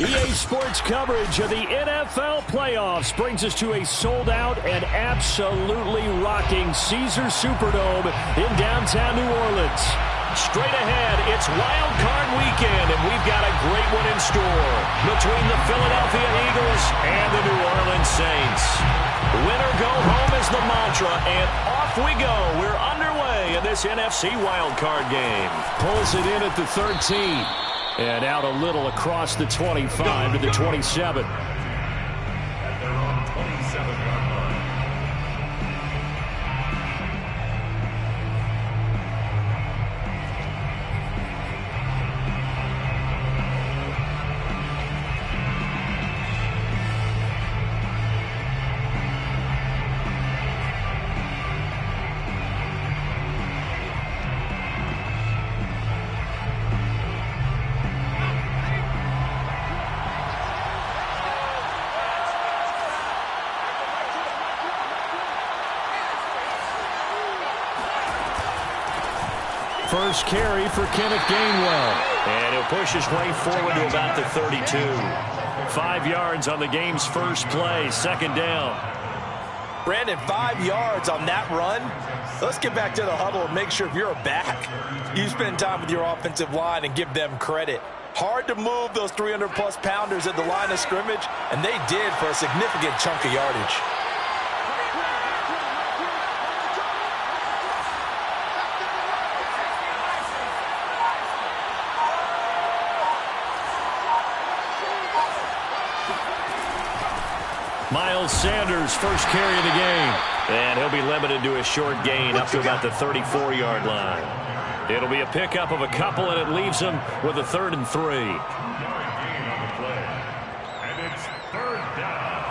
EA Sports coverage of the NFL playoffs brings us to a sold-out and absolutely rocking Caesars Superdome in downtown New Orleans. Straight ahead, it's Wild Card Weekend, and we've got a great one in store between the Philadelphia Eagles and the New Orleans Saints. Win or go home is the mantra, and off we go. We're underway in this NFC Wild Card game. Pulls it in at the 13. And out a little across the 25 to the 27. At their own 27-yard line. First carry for Kenneth Gainwell. And he'll push his way forward to about the 32. 5 yards on the game's first play, second down. Brandon, 5 yards on that run. Let's get back to the huddle and make sure if you're back, you spend time with your offensive line and give them credit. Hard to move those 300-plus pounders at the line of scrimmage, and they did for a significant chunk of yardage. Miles Sanders, first carry of the game. And he'll be limited to a short gain up to about the 34-yard line. It'll be a pickup of a couple, and it leaves him with a 3rd and 3. And it's 3rd down.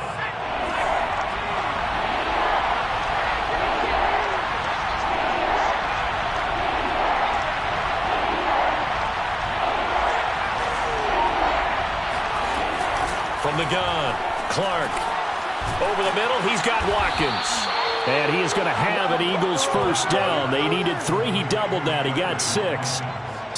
From the gun, Clark. Over the middle, he's got Watkins. And he is going to have an Eagles first down. They needed 3. He doubled that. He got 6.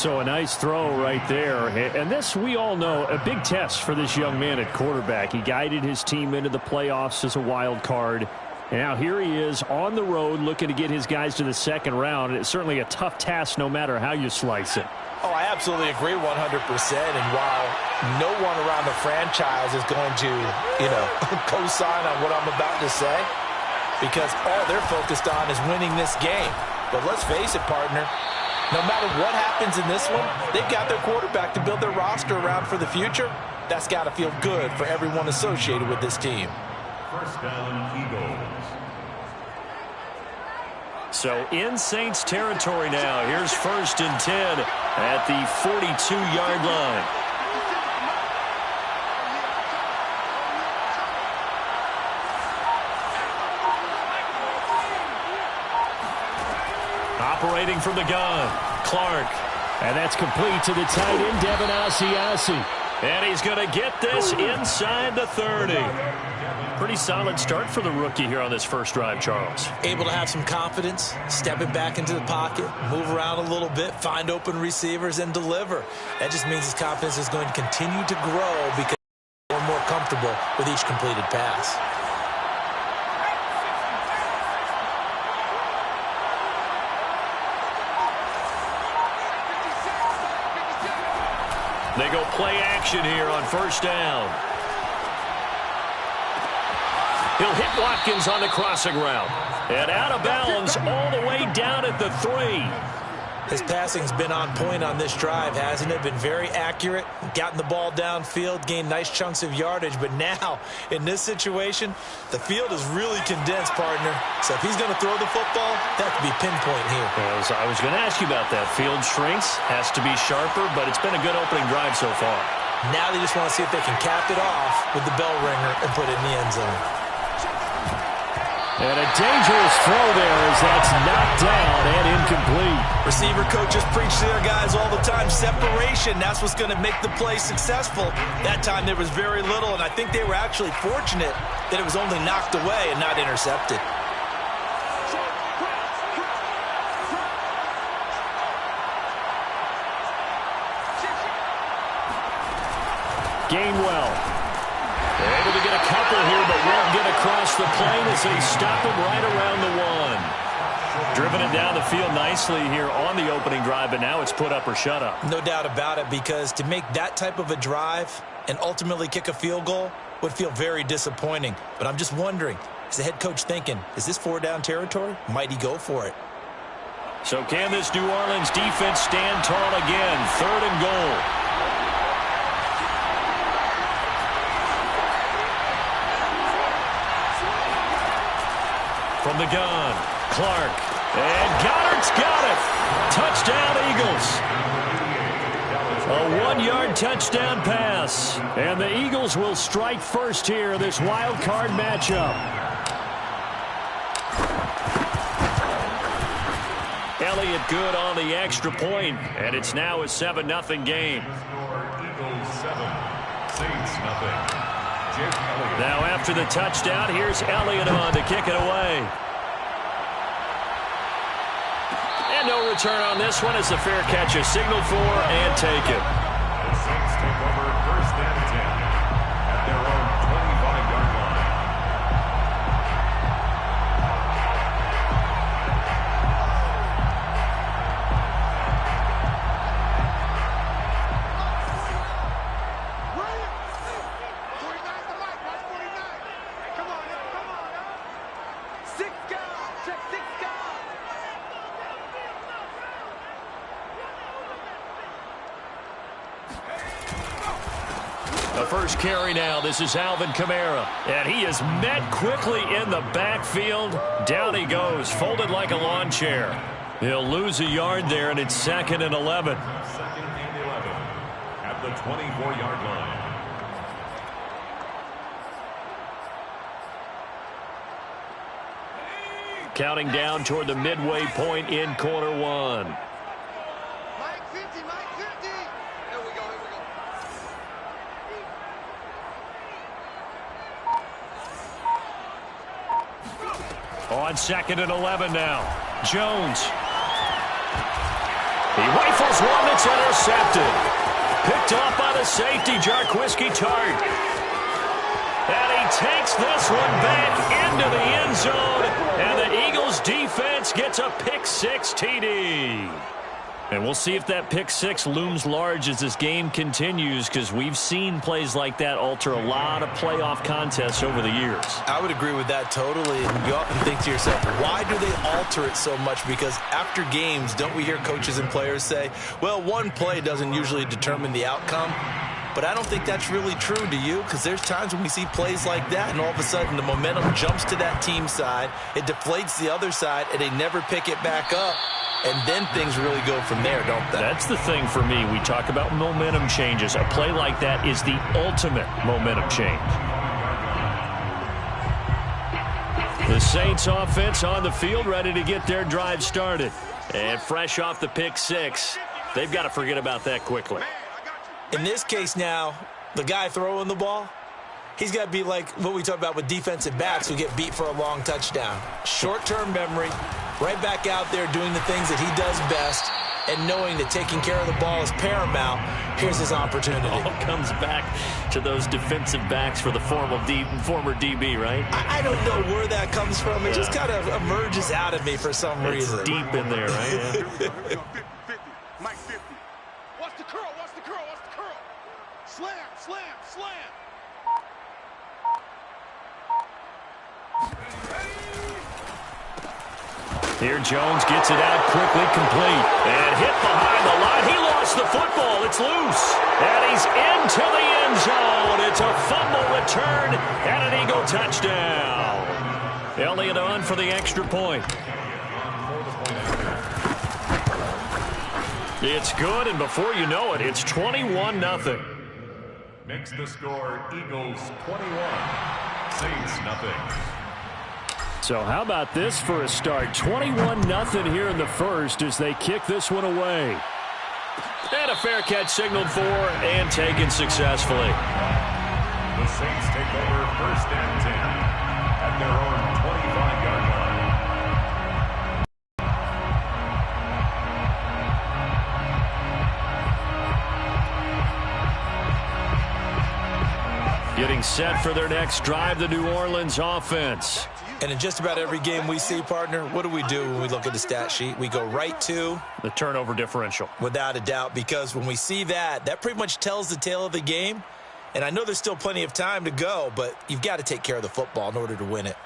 So a nice throw right there. And this, we all know, a big test for this young man at quarterback. He guided his team into the playoffs as a wild card. And now here he is on the road looking to get his guys to the second round. It's certainly a tough task no matter how you slice it. Oh, I absolutely agree 100%. And while no one around the franchise is going to, co-sign on what I'm about to say, because all they're focused on is winning this game. But let's face it, partner, no matter what happens in this one, they've got their quarterback to build their roster around for the future. That's got to feel good for everyone associated with this team. First down, Eagles. So in Saints territory now. Here's 1st and 10 at the 42-yard line. Operating from the gun, Clark. And that's complete to the tight end, Devin Asiasi. And he's going to get this inside the 30. Pretty solid start for the rookie here on this first drive, Charles. Able to have some confidence, stepping back into the pocket, move around a little bit, find open receivers, and deliver. That just means his confidence is going to continue to grow because he's more and more comfortable with each completed pass. They go play action here on first down. He'll hit Watkins on the crossing route. And out of bounds all the way down at the 3. His passing's been on point on this drive, hasn't it? Been very accurate, gotten the ball downfield, gained nice chunks of yardage. But now, in this situation, the field is really condensed, partner. So if he's going to throw the football, that could be pinpoint here. As I was going to ask you about that. Field shrinks, has to be sharper, but it's been a good opening drive so far. Now they just want to see if they can cap it off with the bell ringer and put it in the end zone. And a dangerous throw there as that's knocked down and incomplete. Receiver coaches preach to their guys all the time. Separation, that's what's going to make the play successful. That time there was very little, and I think they were actually fortunate that it was only knocked away and not intercepted. Gainwell across the plane as they stop him right around the 1. Driven it down the field nicely here on the opening drive, but now it's put up or shut up. No doubt about it, because to make that type of a drive and ultimately kick a field goal would feel very disappointing. But I'm just wondering, is the head coach thinking, is this 4-down territory? Might he go for it? So can this New Orleans defense stand tall again? 3rd and goal. From the gun, Clark. And Goddard's got it. Touchdown, Eagles. A 1-yard touchdown pass. And the Eagles will strike first here in this wild card matchup. Elliott good on the extra point, and it's now a 7-0 game. Eagles 7, Saints nothing. Now after the touchdown, here's Elliott on to kick it away. And no return on this one as the fair catch is signaled for and taken. The Saints take over 1st and 10 at their own 25-yard line. The first carry now. This is Alvin Kamara. And he is met quickly in the backfield. Down he goes, folded like a lawn chair. He'll lose a yard there, and it's 2nd and 11. 2nd and 11 at the 24-yard line. Counting down toward the midway point in quarter 1. Mike 50, Mike 50. Here we go, here we go. On 2nd and 11 now. Jones. He rifles one that's intercepted. Picked off by the safety, Jarquiski Tart. And he takes this one back into the end zone. And the Eagles defense gets a pick-6 TD. And we'll see if that pick-6 looms large as this game continues, because we've seen plays like that alter a lot of playoff contests over the years. I would agree with that totally. And you often think to yourself, why do they alter it so much? Because after games, don't we hear coaches and players say, well, one play doesn't usually determine the outcome? But I don't think that's really true, do you? Because there's times when we see plays like that, and all of a sudden the momentum jumps to that team side, it deflates the other side, and they never pick it back up. And then things really go from there, don't they? That's the thing for me. We talk about momentum changes. A play like that is the ultimate momentum change. The Saints offense on the field, ready to get their drive started. And fresh off the pick-6, they've got to forget about that quickly. In this case now, the guy throwing the ball, he's got to be like what we talk about with defensive backs who get beat for a long touchdown. Short-term memory, right back out there doing the things that he does best, and knowing that taking care of the ball is paramount. Here's his opportunity. All comes back to those defensive backs for the former DB, right? I don't know where that comes from. It just kind of emerges out of me for some reason. It's deep in there, right? Yeah. 50, Mike 50. Watch the curl, watch the curl, watch the curl. Slam, slam, slam. Here Jones gets it out quickly, complete. And hit behind the line. He lost the football. It's loose. And he's into the end zone. It's a fumble return and an Eagle touchdown. Elliott on for the extra point. It's good, and before you know it, it's 21-0. Makes the score Eagles 21, Saints nothing. So how about this for a start? 21-0 here in the first as they kick this one away. And a fair catch signaled for and taken successfully. The Saints take over 1st and 10 at their own 25-yard line. Getting set for their next drive, the New Orleans offense. And in just about every game we see, partner, what do when we look at the stat sheet? We go right to the turnover differential. Without a doubt, because when we see that pretty much tells the tale of the game. And I know there's still plenty of time to go, but you've got to take care of the football in order to win it.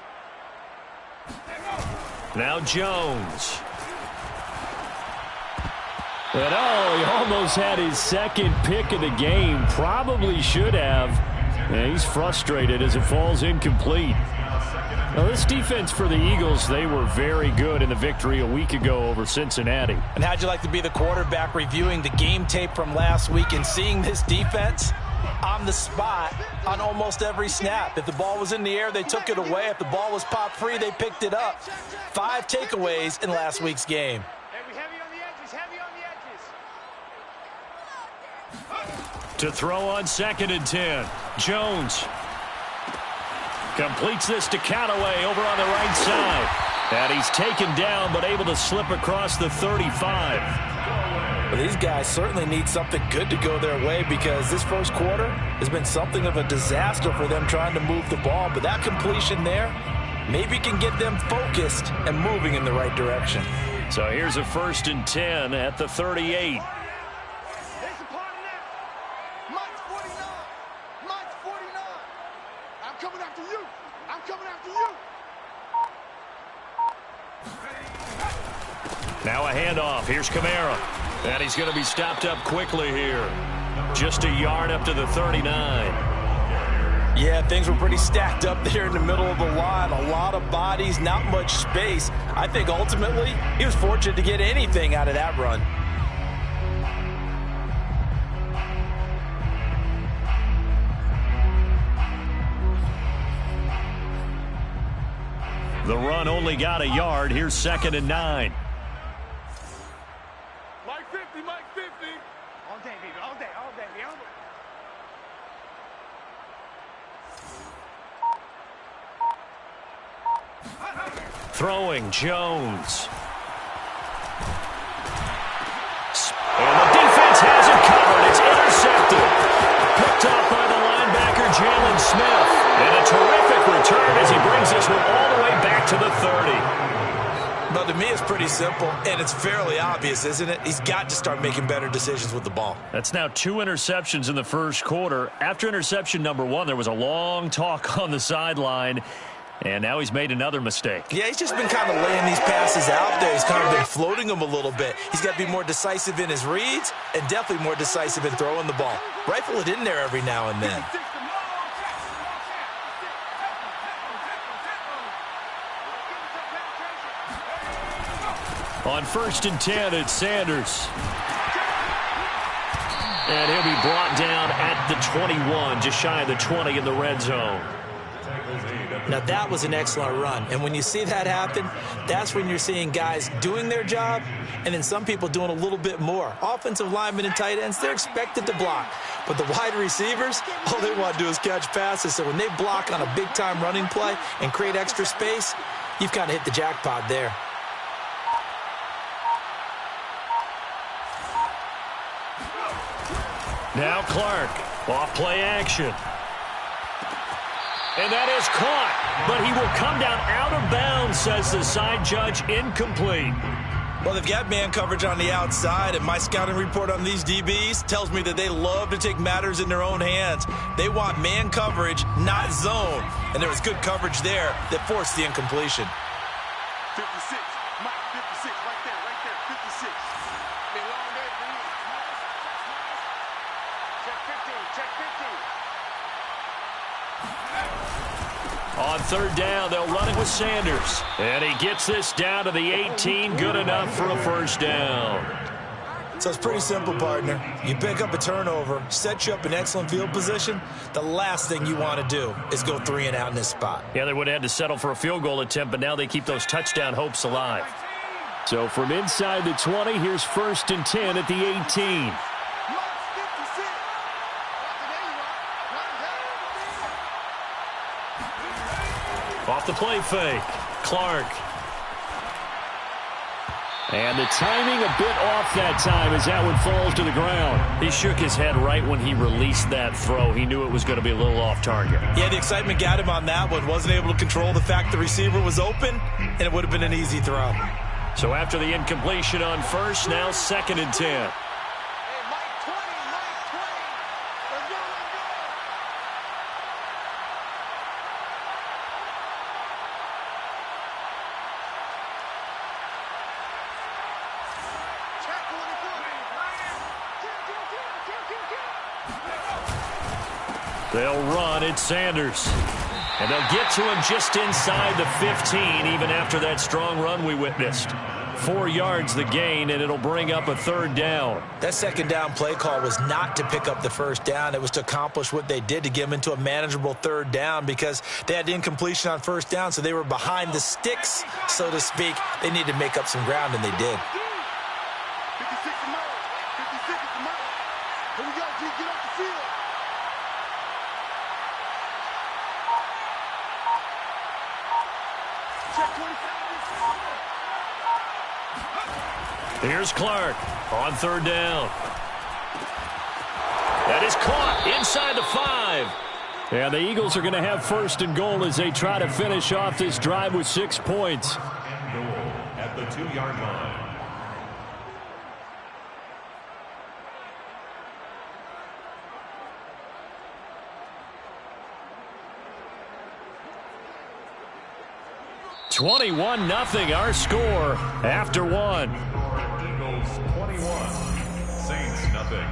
Now Jones. And he almost had his second pick of the game. Probably should have. And he's frustrated as it falls incomplete. Now, this defense for the Eagles, they were very good in the victory a week ago over Cincinnati. And how'd you like to be the quarterback reviewing the game tape from last week and seeing this defense on the spot on almost every snap? If the ball was in the air, they took it away. If the ball was popped free, they picked it up. 5 takeaways in last week's game. Heavy on the edges, heavy on the edges. To throw on 2nd and 10. Jones completes this to Callaway over on the right side. And he's taken down but able to slip across the 35. Well, these guys certainly need something good to go their way because this first quarter has been something of a disaster for them trying to move the ball. But that completion there maybe can get them focused and moving in the right direction. So here's a 1st and 10 at the 38. Now a handoff. Here's Kamara. And he's going to be stopped up quickly here. Just a yard up to the 39. Yeah, things were pretty stacked up there in the middle of the line. A lot of bodies, not much space. I think ultimately he was fortunate to get anything out of that run. The run only got a yard. Here's 2nd and 9. Mike 50, Mike 50. All day, baby, all day, all day, baby. Throwing Jones. And the defense has it covered. It's intercepted. Picked off by the linebacker, Jalen Smith. And a terrific return as he brings this one all the way back to the 30. But to me, it's pretty simple, and it's fairly obvious, isn't it? He's got to start making better decisions with the ball. That's now 2 interceptions in the first quarter. After interception number 1, there was a long talk on the sideline, and now he's made another mistake. Yeah, he's just been kind of laying these passes out there. He's kind of been floating them a little bit. He's got to be more decisive in his reads and definitely more decisive in throwing the ball. Rifle it in there every now and then. On 1st and 10, it's Sanders. And he'll be brought down at the 21, just shy of the 20 in the red zone. Now, that was an excellent run. And when you see that happen, that's when you're seeing guys doing their job and then some people doing a little bit more. Offensive linemen and tight ends, they're expected to block. But the wide receivers, all they want to do is catch passes. So when they block on a big-time running play and create extra space, you've kind of hit the jackpot there. Now Clark, off play action. And that is caught, but he will come down out of bounds, says the side judge, incomplete. Well, they've got man coverage on the outside, and my scouting report on these DBs tells me that they love to take matters in their own hands. They want man coverage, not zone. And there was good coverage there that forced the incompletion. 56, Mike 56, right there, 56. Been a long day for you. Check 15, check 15. On 3rd down, they'll run it with Sanders. And he gets this down to the 18, good enough for a 1st down. So it's pretty simple, partner. You pick up a turnover, set you up in excellent field position. The last thing you want to do is go 3 and out in this spot. Yeah, they would have had to settle for a field goal attempt, but now they keep those touchdown hopes alive. So from inside the 20, here's 1st and 10 at the 18. Off the play fake, Clark. And the timing a bit off that time as that one falls to the ground. He shook his head right when he released that throw. He knew it was going to be a little off target. Yeah, the excitement got him on that one. Wasn't able to control the fact the receiver was open, and it would have been an easy throw. So after the incompletion on first, now 2nd and 10. They'll run. It's Sanders. And they'll get to him just inside the 15, even after that strong run we witnessed. 4 yards the gain, and it'll bring up a 3rd down. That 2nd down play call was not to pick up the 1st down. It was to accomplish what they did to get them into a manageable 3rd down because they had incompletion on 1st down, so they were behind the sticks, so to speak. They needed to make up some ground, and they did. 56 a mile. 56 a mile. Here we go, G. Get off the field. Check 27. Here's Clark on 3rd down. That is caught inside the 5. And the Eagles are going to have 1st and goal as they try to finish off this drive with 6 points. Goal at the 2-yard line. (21-0) our score after 1. Eagles 21, Saints nothing.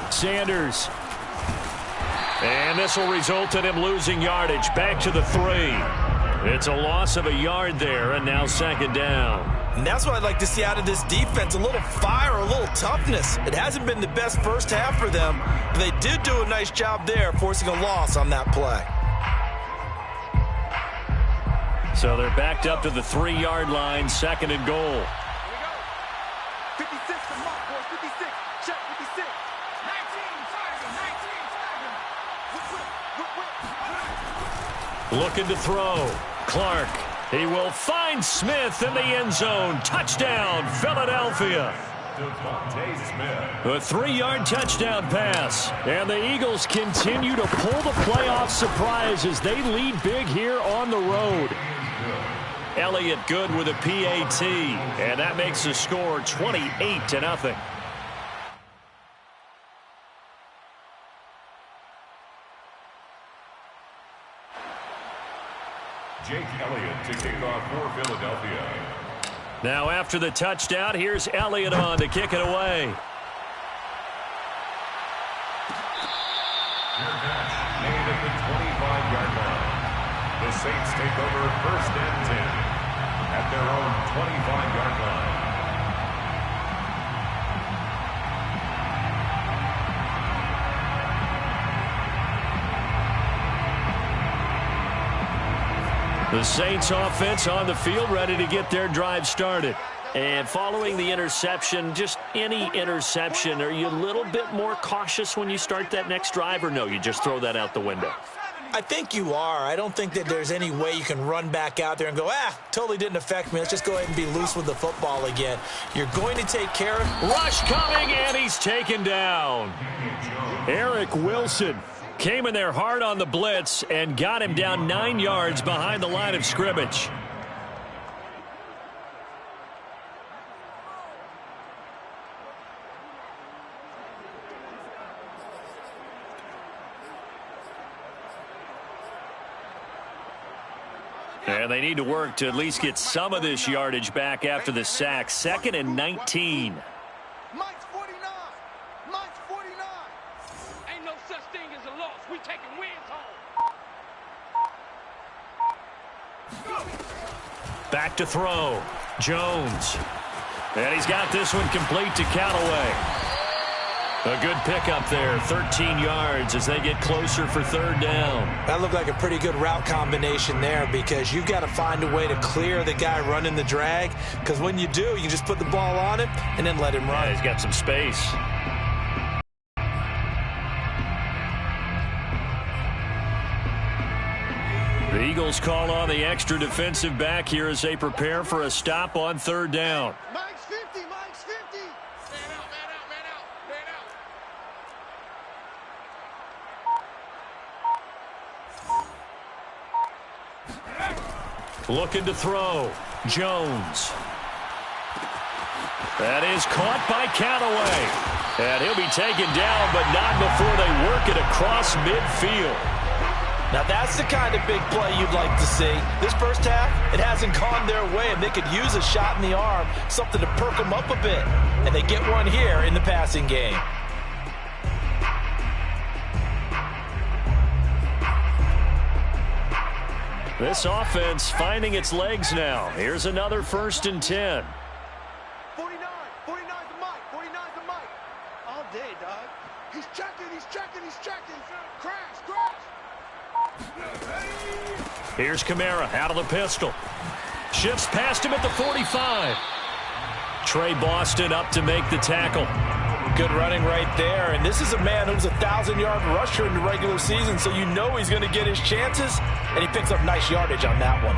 Sanders. And this will result in him losing yardage. Back to the 3. It's a loss of a yard there, and now 2nd down. And that's what I'd like to see out of this defense, a little fire, a little toughness. It hasn't been the best first half for them, but they did do a nice job there, forcing a loss on that play. So they're backed up to the 3-yard line, 2nd and goal. 56 to mark, boys. 56. Check 56. 19, Looking to throw. Clark. He will find Smith in the end zone. Touchdown, Philadelphia. Devontae Smith. A 3-yard touchdown pass. And the Eagles continue to pull the playoff surprise as they lead big here on the road. Elliott good with a PAT. And that makes the score 28-0. Jake Elliott to kick off for Philadelphia. Now after the touchdown, here's Elliott on to kick it away. Made at the 25-yard line. The Saints take over 1st and 10 at their own 25-yard line. The Saints offense on the field ready to get their drive started. And following the interception, just any interception, are you a little bit more cautious when you start that next drive, or no, you just throw that out the window? I think you are. I don't think that there's any way you can run back out there and go, totally didn't affect me. Let's just go ahead and be loose with the football again. You're going to take care of... Rush coming, and he's taken down. Eric Wilson came in there hard on the blitz and got him down 9 yards behind the line of scrimmage. And they need to work to at least get some of this yardage back after the sack. 2nd and 19. Mike's 49. Mike's 49. Ain't no such thing as a loss. We taking wins home. Back Back to throw. Jones. And he's got this one complete to Callaway. A good pickup there, 13 yards as they get closer for third down. That looked like a pretty good route combination there because you've got to find a way to clear the guy running the drag, because when you do, you just put the ball on him and then let him run. Yeah, he's got some space. The Eagles call on the extra defensive back here as they prepare for a stop on third down. Mike's 50, Mike's 50. Man out, man out, man out, man out. Looking to throw. Jones. That is caught by Callaway. And he'll be taken down, but not before they work it across midfield. Now that's the kind of big play you'd like to see. This first half, it hasn't gone their way, and they could use a shot in the arm, something to perk them up a bit. And they get one here in the passing game. This offense finding its legs now. Here's another 1st and 10. 49's the Mike, 49's the Mike. All day, dog. He's checking, he's checking, he's checking. Crash, crash. Here's Kamara out of the pistol. Shifts past him at the 45. Trey Boston up to make the tackle. Good running right there. And this is a man who's a 1,000-yard rusher in the regular season, so you know he's going to get his chances. And he picks up nice yardage on that one.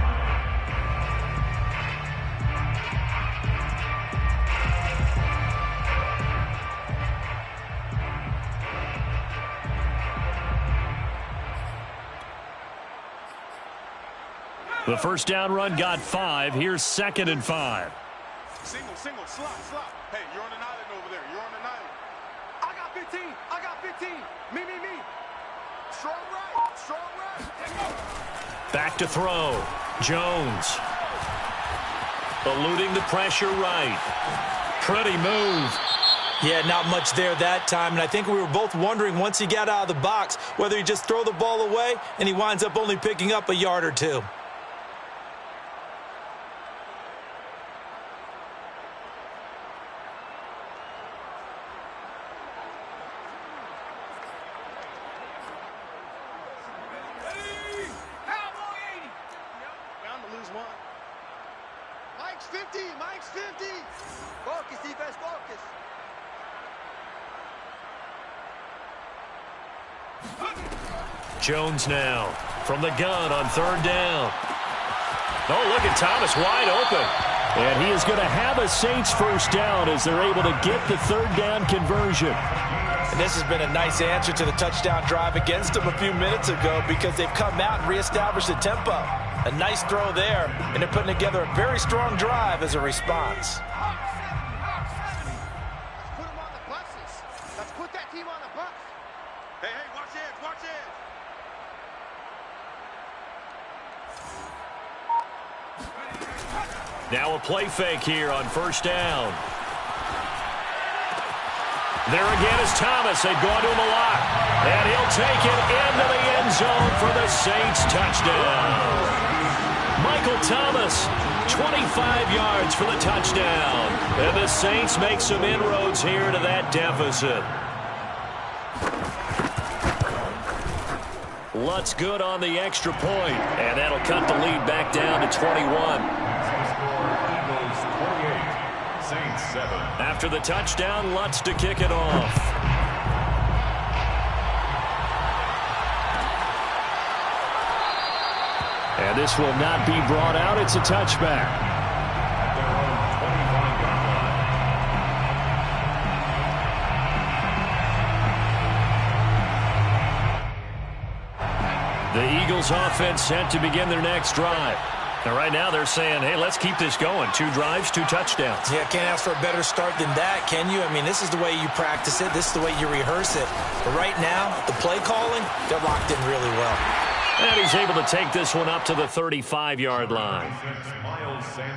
The first down run got 5. Here's 2nd and 5. Single, slot. Hey, you're on an island over there. You're on an island. I got 15. I got 15. Me. Strong right. Back to throw. Jones. Eluding the pressure right. Pretty move. Yeah, not much there that time, and I think we were both wondering once he got out of the box whether he just throw the ball away and he winds up only picking up a yard or two. Mike's 50. Focus, defense, focus. Jones now from the gun on third down. Oh, look at Thomas wide open. And he is going to have a Saints first down as they're able to get the third down conversion. And this has been a nice answer to the touchdown drive against them a few minutes ago because they've come out and reestablished the tempo. A nice throw there, and they're putting together a very strong drive as a response. Let's put them on the buses. Let's put that team on the bus. Hey, watch it, watch it. Now a play fake here on first down. There again is Thomas. They've gone to him a lot. And he'll take it into the end zone for the Saints touchdown. Michael Thomas, 25 yards for the touchdown. And the Saints make some inroads here to that deficit. Lutz good on the extra point. And that'll cut the lead back down to 21. Eagles 28, Saints 7. After the touchdown, Lutz to kick it off. And this will not be brought out. It's a touchback. At their own 25-yard line. The Eagles offense set to begin their next drive. And right now they're saying, hey, let's keep this going. 2 drives, 2 touchdowns. Yeah, can't ask for a better start than that, can you? I mean, this is the way you practice it. This is the way you rehearse it. But right now, the play calling, they're locked in really well. And he's able to take this one up to the 35-yard line.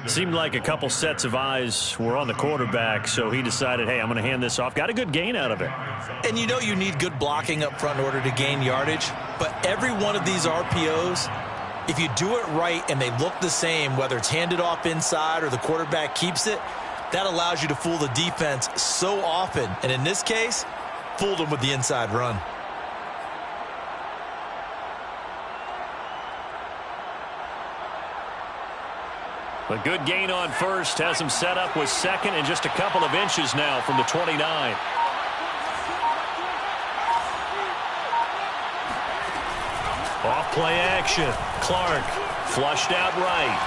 Seemed like a couple sets of eyes were on the quarterback, so he decided, hey, I'm going to hand this off. Got a good gain out of it. And you know you need good blocking up front in order to gain yardage, but every one of these RPOs If you do it right and they look the same, whether it's handed off inside or the quarterback keeps it, that allows you to fool the defense so often. And in this case, fooled them with the inside run. A good gain on first has him set up with second and just a couple of inches now from the 29. Off play action. Clark flushed out right.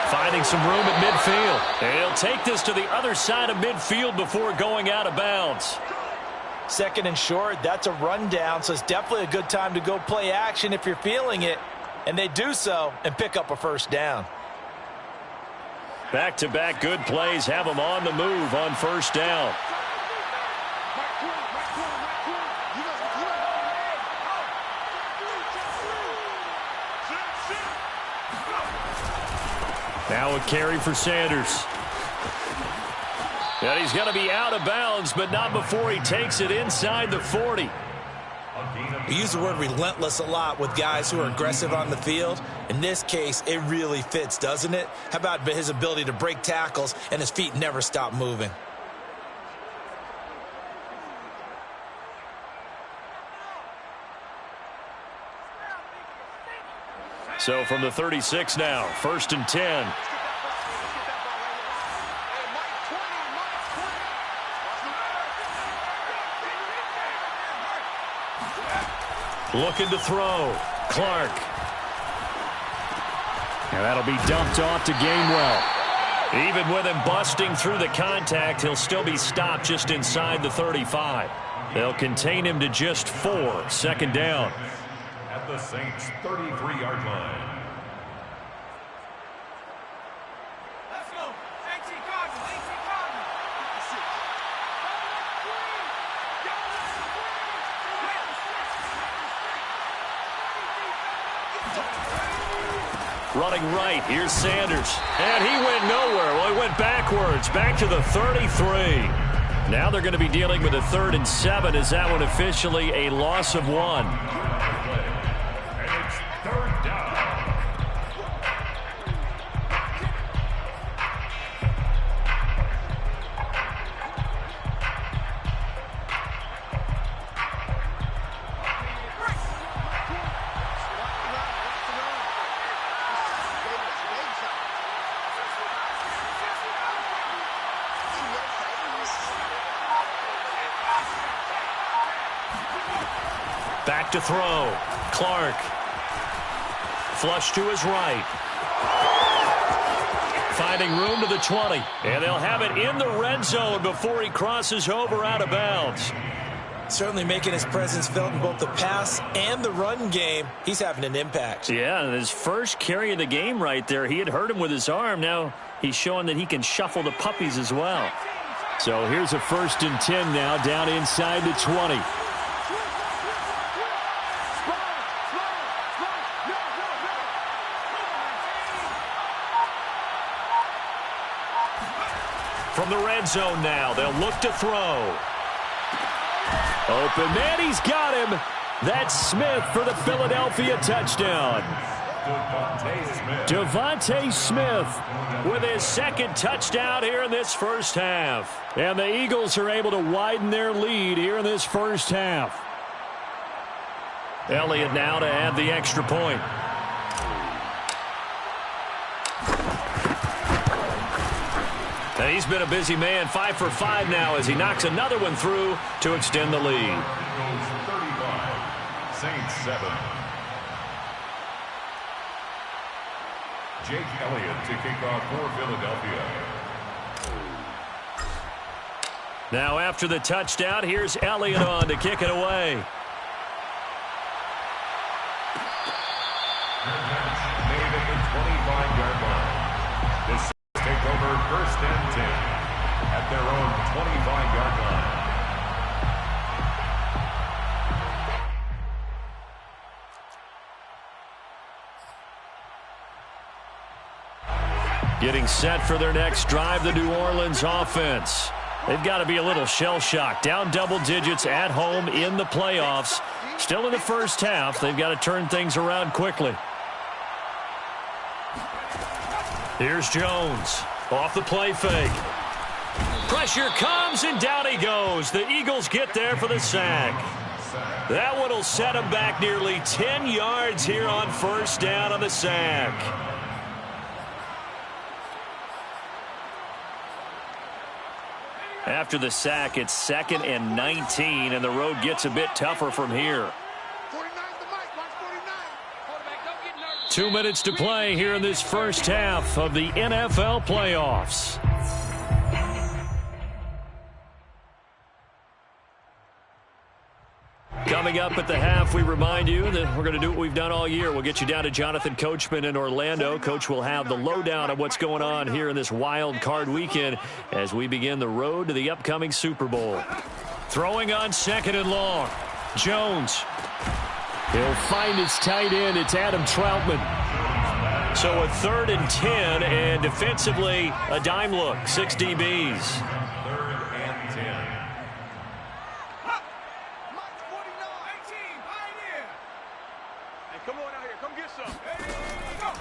Finding some room at midfield. And he'll take this to the other side of midfield before going out of bounds. Second and short, that's a rundown, so it's definitely a good time to go play action if you're feeling it. And they do so and pick up a first down. Back-to-back good plays have them on the move on first down. Now a carry for Sanders. And he's going to be out of bounds, but not before he takes it inside the 40. We use the word relentless a lot with guys who are aggressive on the field. In this case, it really fits, doesn't it? How about his ability to break tackles and his feet never stop moving? So from the 36 now, 1st and 10. Looking to throw. Clark. And that'll be dumped off to Gainwell. Even with him busting through the contact, he'll still be stopped just inside the 35. They'll contain him to just 4. 2nd down. At the Saints' 33-yard line. Running right, here's Sanders. And he went nowhere. Well, he went backwards, back to the 33. Now they're going to be dealing with a 3rd and 7 as that one officially a loss of 1. And it's 3rd down. Back to throw. Clark. Flush to his right. Finding room to the 20. And they'll have it in the red zone before he crosses over out of bounds. Certainly making his presence felt in both the pass and the run game. He's having an impact. Yeah, his first carry of the game right there. He had hurt him with his arm. Now he's showing that he can shuffle the puppies as well. So here's a 1st and 10 now down inside the 20. From the red zone now, they'll look to throw. Open man, he's got him. That's Smith for the Philadelphia touchdown. Devontae Smith with his 2nd touchdown here in this first half. And the Eagles are able to widen their lead here in this first half. Elliott now to add the extra point. He's been a busy man, 5 for 5 now as he knocks another one through to extend the lead. Eagles 35, Saints 7. Jake Elliott to kick off for Philadelphia. Now after the touchdown, here's Elliott on to kick it away. Made at the 25-yard line. The Saints take over 1st and 10 at their own 25-yard line. Getting set for their next drive, the New Orleans offense. They've got to be a little shell-shocked. Down double digits at home in the playoffs. Still in the first half. They've got to turn things around quickly. Here's Jones. Off the play fake. Pressure comes, and down he goes. The Eagles get there for the sack. That one will set him back nearly 10 yards here on first down on the sack. After the sack, it's 2nd and 19, and the road gets a bit tougher from here. 2 minutes to play here in this first half of the NFL playoffs. Coming up at the half, we remind you that we're going to do what we've done all year. We'll get you down to Jonathan Coachman in Orlando. Coach will have the lowdown of what's going on here in this wild card weekend as we begin the road to the upcoming Super Bowl. Throwing on 2nd and long. Jones. He'll find his tight end. It's Adam Troutman. So a 3rd and 10, and defensively a dime look. 6 DBs.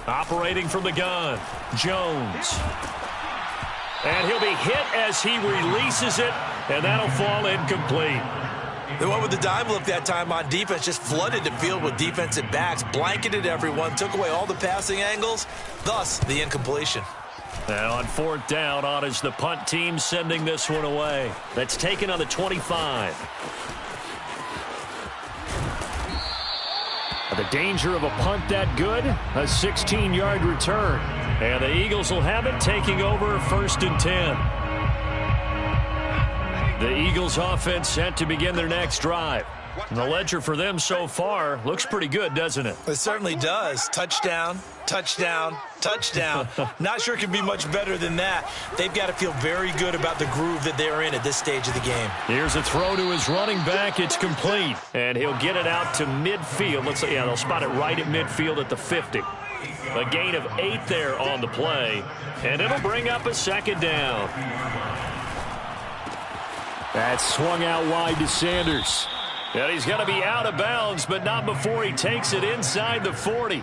Operating from the gun, Jones. And he'll be hit as he releases it, and that'll fall incomplete. They went with the dime look that time on defense, just flooded the field with defensive backs, blanketed everyone, took away all the passing angles, thus the incompletion. And on 4th down, on is the punt team sending this one away. That's taken on the 25. The danger of a punt that good, a 16-yard return. And the Eagles will have it, taking over 1st and 10. The Eagles offense set to begin their next drive. And the ledger for them so far looks pretty good, doesn't it? It certainly does. Touchdown, touchdown, touchdown. Not sure it can be much better than that. They've got to feel very good about the groove that they're in at this stage of the game. Here's a throw to his running back. It's complete. And he'll get it out to midfield. Let's see, yeah, they'll spot it right at midfield at the 50. A gain of 8 there on the play. And it'll bring up a 2nd down. That's swung out wide to Sanders. And he's going to be out of bounds, but not before he takes it inside the 40.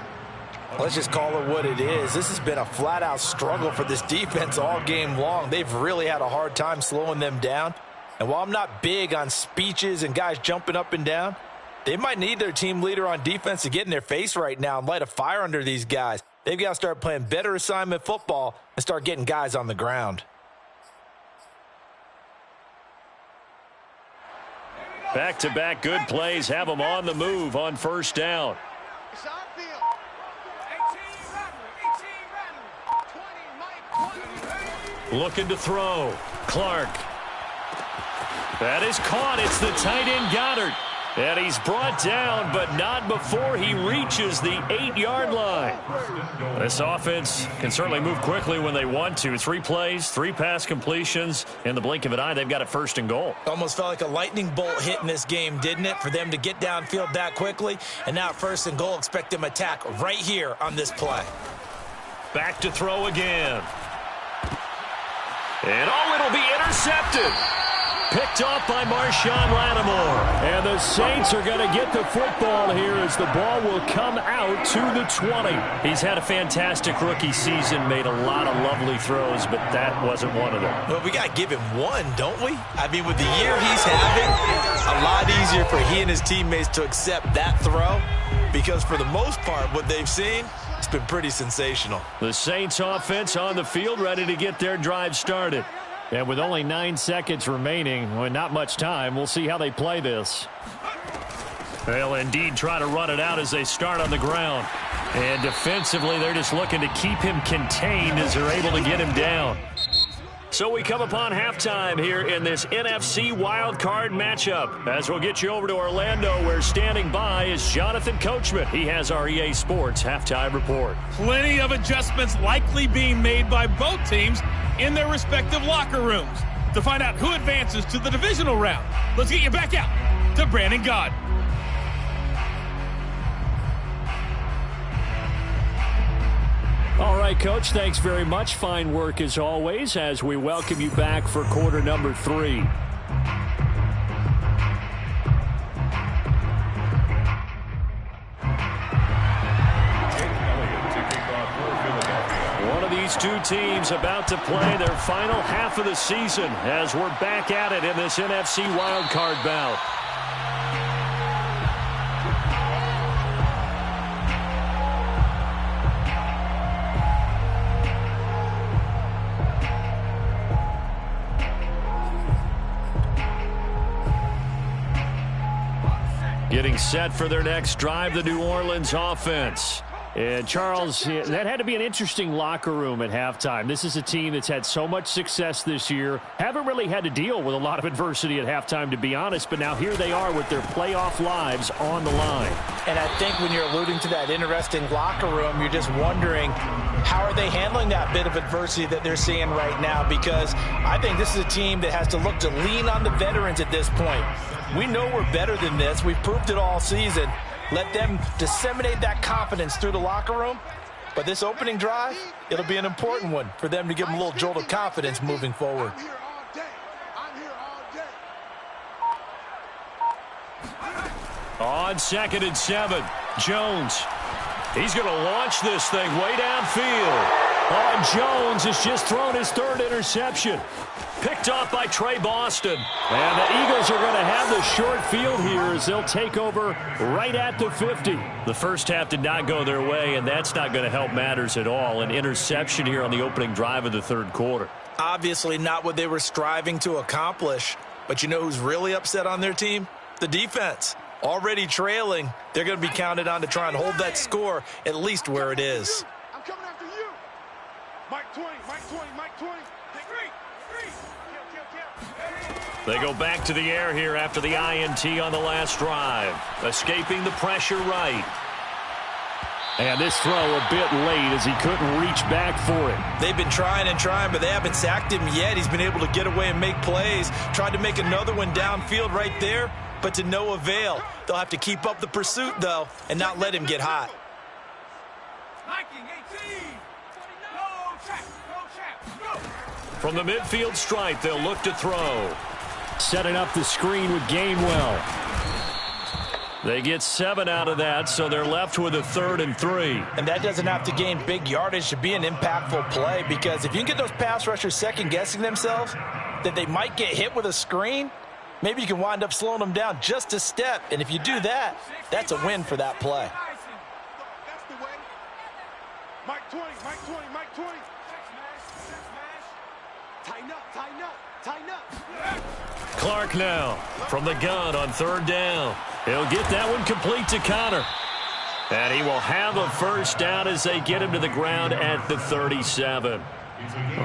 Let's just call it what it is. This has been a flat-out struggle for this defense all game long. They've really had a hard time slowing them down. And while I'm not big on speeches and guys jumping up and down, they might need their team leader on defense to get in their face right now and light a fire under these guys. They've got to start playing better assignment football and start getting guys on the ground. Back-to-back good plays have them on the move on 1st down. Looking to throw. Clark. That is caught. It's the tight end Goddard. And he's brought down, but not before he reaches the 8-yard line. This offense can certainly move quickly when they want to. 3 plays, 3 pass completions. In the blink of an eye, they've got it 1st and goal. Almost felt like a lightning bolt hit in this game, didn't it? For them to get downfield that quickly. And now 1st and goal, expect them to attack right here on this play. Back to throw again. And it'll be intercepted. Picked off by Marshawn Lattimore. And the Saints are going to get the football here as the ball will come out to the 20. He's had a fantastic rookie season, made a lot of lovely throws, but that wasn't one of them. Well, we got to give him one, don't we? I mean, with the year he's having, a lot easier for he and his teammates to accept that throw because for the most part, what they've seen, it's been pretty sensational. The Saints offense on the field ready to get their drive started. And with only 9 seconds remaining, well, not much time, we'll see how they play this. They'll indeed try to run it out as they start on the ground. And defensively, they're just looking to keep him contained as they're able to get him down. So we come upon halftime here in this NFC wildcard matchup. As we'll get you over to Orlando, where standing by is Jonathan Coachman. He has our EA Sports halftime report. Plenty of adjustments likely being made by both teams in their respective locker rooms. To find out who advances to the divisional round, let's get you back out to Brandon Gaud. All right, Coach, thanks very much. Fine work as always as we welcome you back for quarter number 3. two teams about to play their final half of the season as we're back at it in this NFC wildcard bout. Getting set for their next drive, the New Orleans offense. And Charles, that had to be an interesting locker room at halftime. This is a team that's had so much success this year. Haven't really had to deal with a lot of adversity at halftime, to be honest. But now here they are with their playoff lives on the line. And I think when you're alluding to that interesting locker room, you're just wondering, how are they handling that bit of adversity that they're seeing right now? Because I think this is a team that has to look to lean on the veterans at this point. We know we're better than this. We've proved it all season. Let them disseminate that confidence through the locker room. But this opening drive, it'll be an important one for them to give them a little jolt of confidence moving forward. On 2nd and 7, Jones. He's going to launch this thing way downfield. Jones has just thrown his third interception. Picked off by Trey Boston. And the Eagles are going to have the short field here as they'll take over right at the 50. The first half did not go their way, and that's not going to help matters at all. An interception here on the opening drive of the third quarter. Obviously not what they were striving to accomplish. But you know who's really upset on their team? The defense. Already trailing. They're going to be counted on to try and hold that score at least where it is. I'm coming after you. Mike 20, Mike 20, Mike 20. They go back to the air here after the INT on the last drive. Escaping the pressure right. And this throw a bit late as he couldn't reach back for it. They've been trying and trying, but they haven't sacked him yet. He's been able to get away and make plays. Tried to make another one downfield right there, but to no avail. They'll have to keep up the pursuit, though, and not let him get hot. From the midfield stripe, they'll look to throw. Setting up the screen with Gainwell. They get 7 out of that, so they're left with a 3rd and 3. And that doesn't have to gain big yardage to be an impactful play, because if you can get those pass rushers second-guessing themselves that they might get hit with a screen, maybe you can wind up slowing them down just a step. And if you do that, that's a win for that play. That's the way. Mike 20, Mike 20, Mike 20. Tighten up, tighten up, tighten up. Clark now from the gun on 3rd down. He'll get that one complete to Connor. And he will have a first down as they get him to the ground at the 37.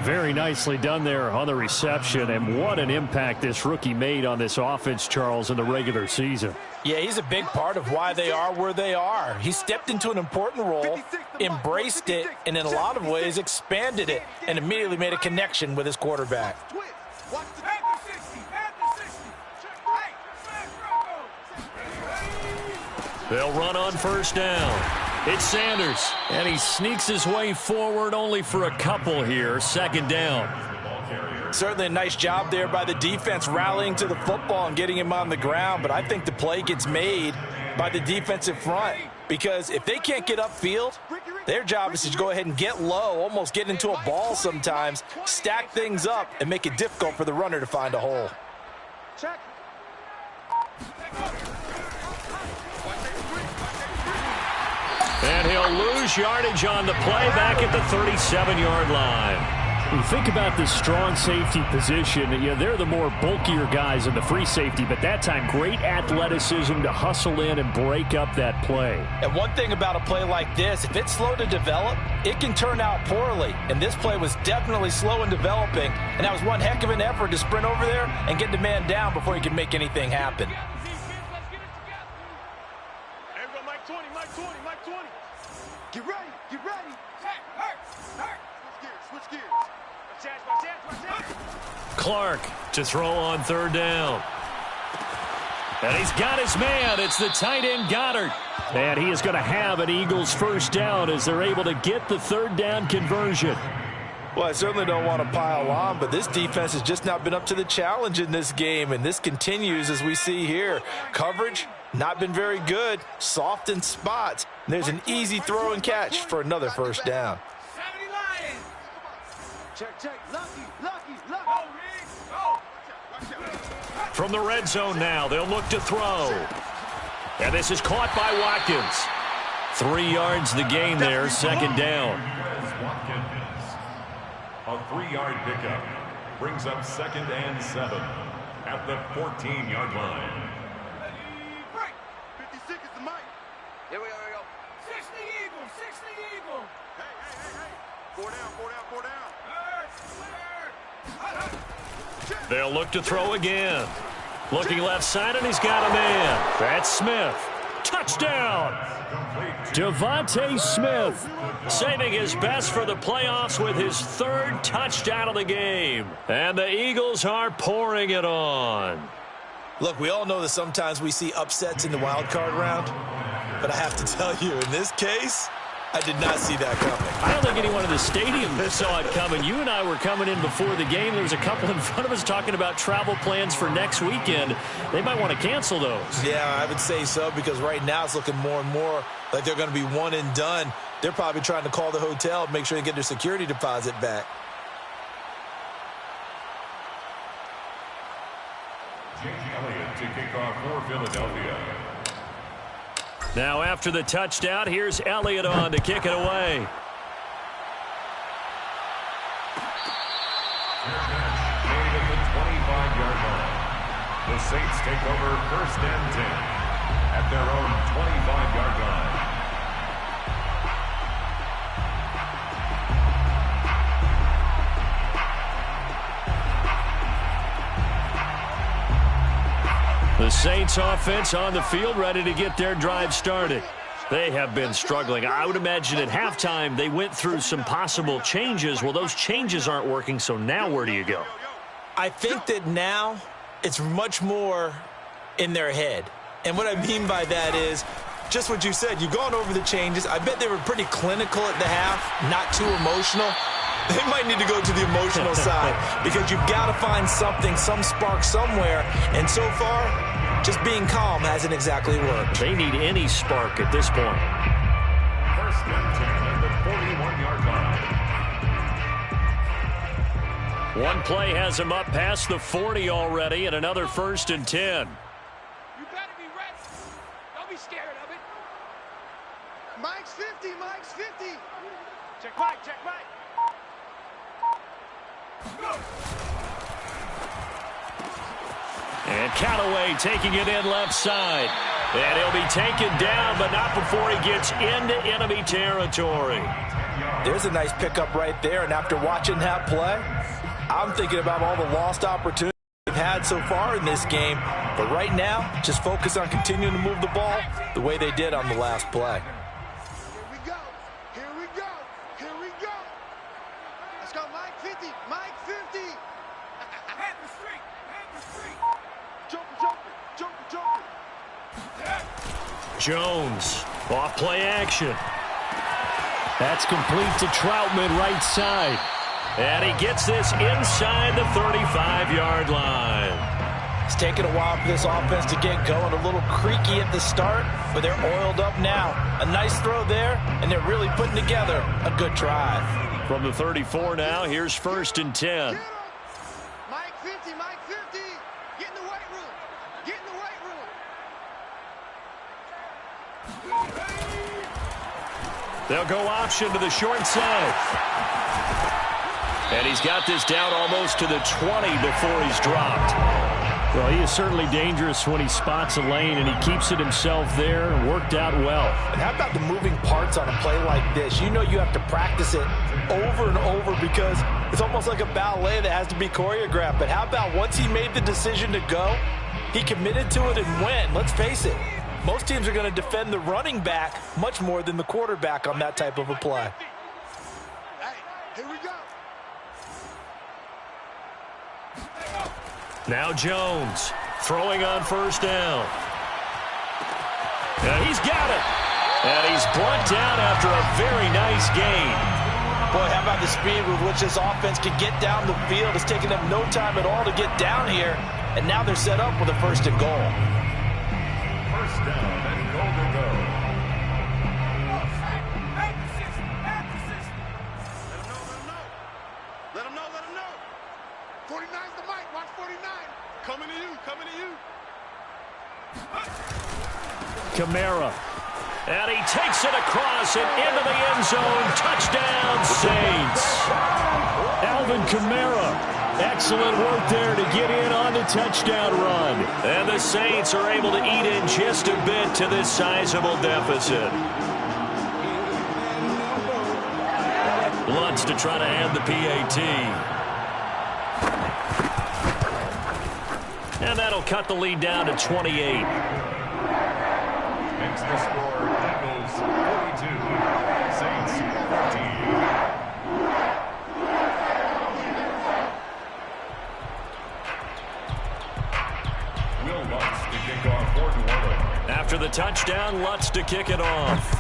Very nicely done there on the reception, and what an impact this rookie made on this offense, Charles, in the regular season. Yeah, he's a big part of why they are where they are. He stepped into an important role, embraced it, and in a lot of ways expanded it, and immediately made a connection with his quarterback. They'll run on 1st down. It's Sanders, and he sneaks his way forward only for a couple here. 2nd down. Certainly a nice job there by the defense rallying to the football and getting him on the ground, but I think the play gets made by the defensive front, because if they can't get upfield, their job is to go ahead and get low, almost get into a ball sometimes, stack things up, and make it difficult for the runner to find a hole. Check. And he'll lose yardage on the play back at the 37-yard line. You think about the strong safety position. They're the more bulkier guys in the free safety, but that time great athleticism to hustle in and break up that play. And one thing about a play like this, if it's slow to develop, it can turn out poorly. And this play was definitely slow in developing, and that was one heck of an effort to sprint over there and get the man down before he could make anything happen. Mike 20, Mike 20, Mike 20. Get ready, get ready. Switch gears. Clark to throw on 3rd down. And he's got his man. It's the tight end Goddard. And he is going to have an Eagles first down as they're able to get the 3rd down conversion. Well, I certainly don't want to pile on, but this defense has just not been up to the challenge in this game, and this continues as we see here. Coverage, not been very good, soft in spots. And there's an easy throw and catch for another first down. Check. Lucky. From the red zone now, they'll look to throw. And this is caught by Watkins. 3 yards the gain there, second down. A 3-yard pickup brings up 2nd and 7 at the 14-yard line. 56 is the mic. Here we go. 60 Eagle. Hey. 4 down. They'll look to throw again. Looking left side, and he's got a man. That's Smith. Touchdown! Devontae Smith saving his best for the playoffs with his 3rd touchdown of the game. And the Eagles are pouring it on. Look, we all know that sometimes we see upsets in the wild card round, but I have to tell you, in this case, I did not see that coming. I don't think anyone in the stadium saw it coming. You and I were coming in before the game. There was a couple in front of us talking about travel plans for next weekend. They might want to cancel those. Yeah, I would say so, because right now it's looking more and more like they're going to be one and done. They're probably trying to call the hotel and make sure they get their security deposit back. J.J. Elliott to kick off for Philadelphia. Now after the touchdown, here's Elliott on to kick it away. Made at the 25-yard line. The Saints take over 1st and 10 at their own 25-yard line. The Saints offense on the field, ready to get their drive started. They have been struggling. I would imagine at halftime they went through some possible changes. Well, those changes aren't working, so now where do you go? I think that now it's much more in their head. And what I mean by that is just what you said. You've gone over the changes. I bet they were pretty clinical at the half, not too emotional. They might need to go to the emotional side because you've got to find something, some spark somewhere. And so far, just being calm hasn't exactly worked. They need any spark at this point. 1st and 10 at the 41-yard line. One play has him up past the 40 already, and another 1st and 10. You better be ready. Don't be scared of it. Mike's 50. Check Mike. And Callaway taking it in left side. And he'll be taken down, but not before he gets into enemy territory. There's a nice pickup right there, and after watching that play, I'm thinking about all the lost opportunities they've had so far in this game. But right now, just focus on continuing to move the ball the way they did on the last play. Here we go. Let's go, Mike 50. Head the street. Jumper. Jones, off play action. That's complete to Troutman right side. And he gets this inside the 35-yard line. It's taken a while for this offense to get going. A little creaky at the start, but they're oiled up now. A nice throw there, and they're really putting together a good drive. From the 34 now, here's 1st and 10. Mike 50. Get in the weight room. They'll go option to the short side. And he's got this down almost to the 20 before he's dropped. Well, he is certainly dangerous when he spots a lane, and he keeps it himself there and worked out well. And how about the moving parts on a play like this? You know you have to practice it over and over because it's almost like a ballet that has to be choreographed. But how about once he made the decision to go, he committed to it and went. Let's face it, most teams are going to defend the running back much more than the quarterback on that type of a play. Hey, here we go. Now Jones throwing on 1st down. And he's got it. And he's brought down after a very nice gain. Boy, how about the speed with which this offense can get down the field? It's taken them no time at all to get down here. And now they're set up with a 1st and goal. 1st down and goal to go. Let him know. 49's the mic. Watch 49. Coming to you. Coming to you. Kamara. And he takes it across and into the end zone. Touchdown, Saints. Alvin Kamara. Excellent work there to get in on the touchdown run. And the Saints are able to eat in just a bit to this sizable deficit. Lutz to try to hand the PAT. And that'll cut the lead down to 28. Makes the score Eagles 42, Saints 14. Will Lutz to kick off for New Orleans. After the touchdown, Lutz to kick it off.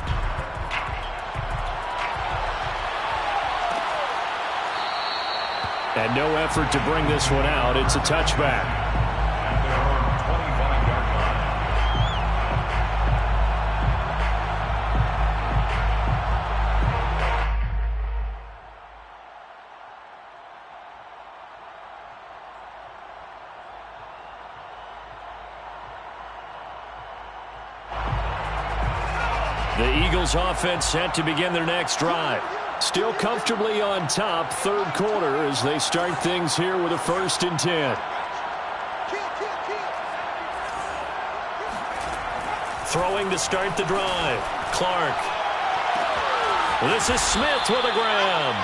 And no effort to bring this one out. It's a touchback. At their own 25-yard line. The Eagles offense set to begin their next drive. Still comfortably on top, third quarter, as they start things here with a 1st and 10. Throwing to start the drive. Clark. This is Smith with a grab.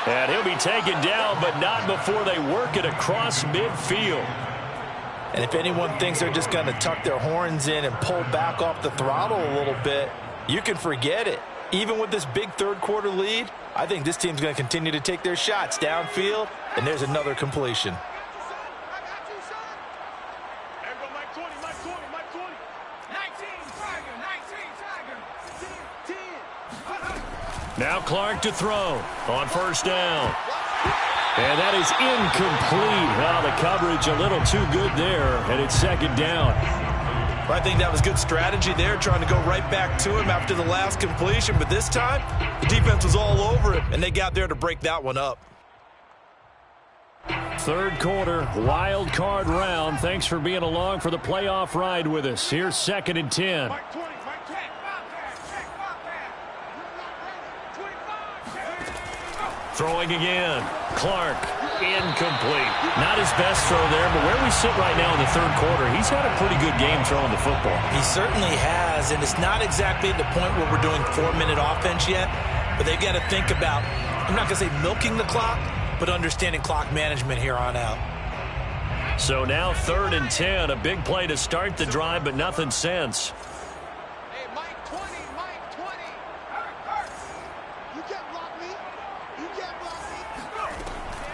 And he'll be taken down, but not before they work it across midfield. And if anyone thinks they're just going to tuck their horns in and pull back off the throttle a little bit, you can forget it. Even with this big third quarter lead, I think this team's going to continue to take their shots downfield, and there's another completion. Now Clark to throw on 1st down. And that is incomplete. Well, the coverage a little too good there, and it's 2nd down. I think that was good strategy there, trying to go right back to him after the last completion. But this time, the defense was all over it, and they got there to break that one up. Third quarter, wild card round. Thanks for being along for the playoff ride with us. Here's 2nd and 10. Throwing again. Clark, incomplete. Not his best throw there, but where we sit right now in the third quarter, he's had a pretty good game throwing the football. He certainly has, and it's not exactly at the point where we're doing 4-minute offense yet, but they've got to think about, I'm not going to say milking the clock, but understanding clock management here on out. So now 3rd and 10, a big play to start the drive, but nothing since.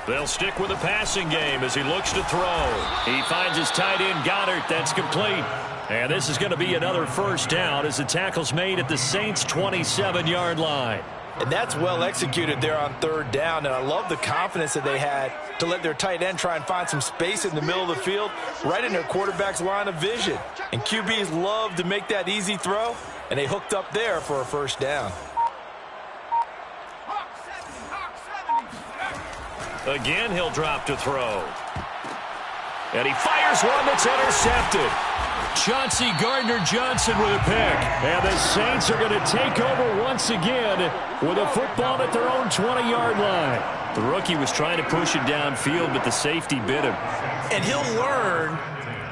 They'll stick with the passing game as he looks to throw. He finds his tight end, Goddard. That's complete. And this is going to be another 1st down as the tackle's made at the Saints' 27-yard line. And that's well executed there on 3rd down, and I love the confidence that they had to let their tight end try and find some space in the middle of the field, right in their quarterback's line of vision. And QBs love to make that easy throw, and they hooked up there for a 1st down. Again, he'll drop to throw. And he fires one that's intercepted. Chauncey Gardner-Johnson with a pick. And the Saints are going to take over once again with a football at their own 20-yard line. The rookie was trying to push it downfield, but the safety bit him. And he'll learn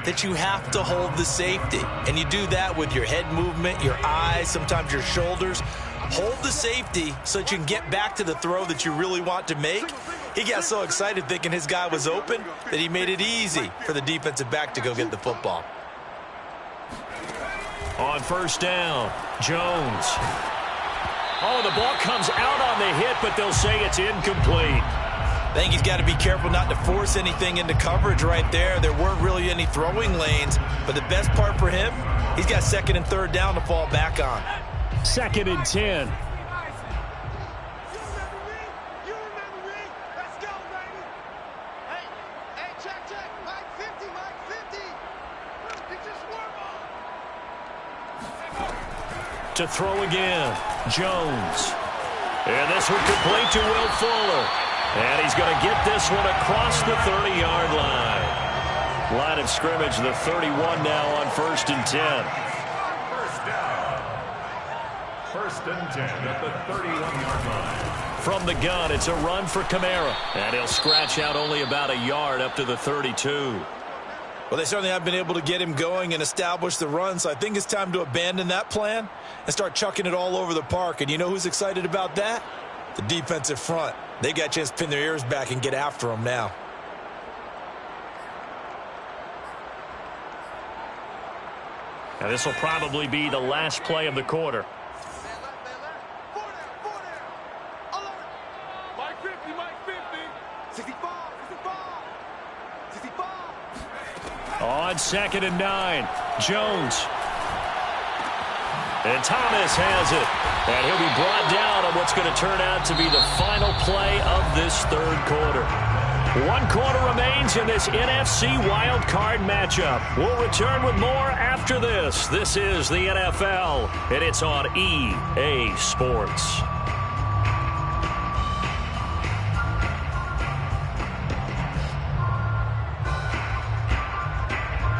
that you have to hold the safety. And you do that with your head movement, your eyes, sometimes your shoulders. Hold the safety so that you can get back to the throw that you really want to make. He got so excited thinking his guy was open that he made it easy for the defensive back to go get the football. On 1st down, Jones. Oh, the ball comes out on the hit, but they'll say it's incomplete. I think he's got to be careful not to force anything into coverage right there. There weren't really any throwing lanes, but the best part for him, he's got 2nd and 3rd down to fall back on. 2nd and 10. To throw again, Jones. And this one complete to Will Fuller. And he's going to get this one across the 30-yard line. Line of scrimmage, the 31 now on 1st and 10. First down. 1st and 10 at the 31-yard line. From the gun, it's a run for Kamara. And he'll scratch out only about a yard up to the 32. Well, they certainly have been able to get him going and establish the run, so I think it's time to abandon that plan and start chucking it all over the park. And you know who's excited about that? The defensive front. They got a chance to pin their ears back and get after him now. Now this will probably be the last play of the quarter. Mike 50, Mike 50. 65, 65, 65. On 2nd and 9, Jones. And Thomas has it. And he'll be brought down on what's going to turn out to be the final play of this 3rd quarter. 1 quarter remains in this NFC Wild Card matchup. We'll return with more after this. This is the NFL, and it's on EA Sports.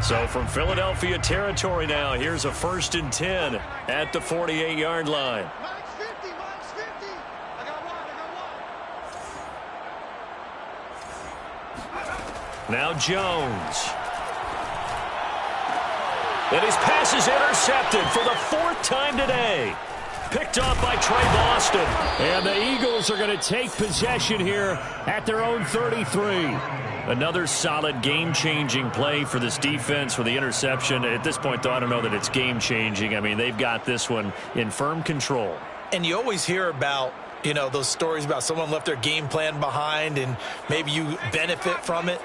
So from Philadelphia territory now, here's a 1st and 10 at the 48-yard line. Mike's 50, Mike's 50. I got one. Now Jones. And his pass is intercepted for the 4th time today. Picked off by Trey Boston. And the Eagles are going to take possession here at their own 33. Another solid game-changing play for this defense for the interception. At this point, though, I don't know that it's game-changing. I mean, they've got this one in firm control. And you always hear about, you know, those stories about someone left their game plan behind and maybe you benefit from it.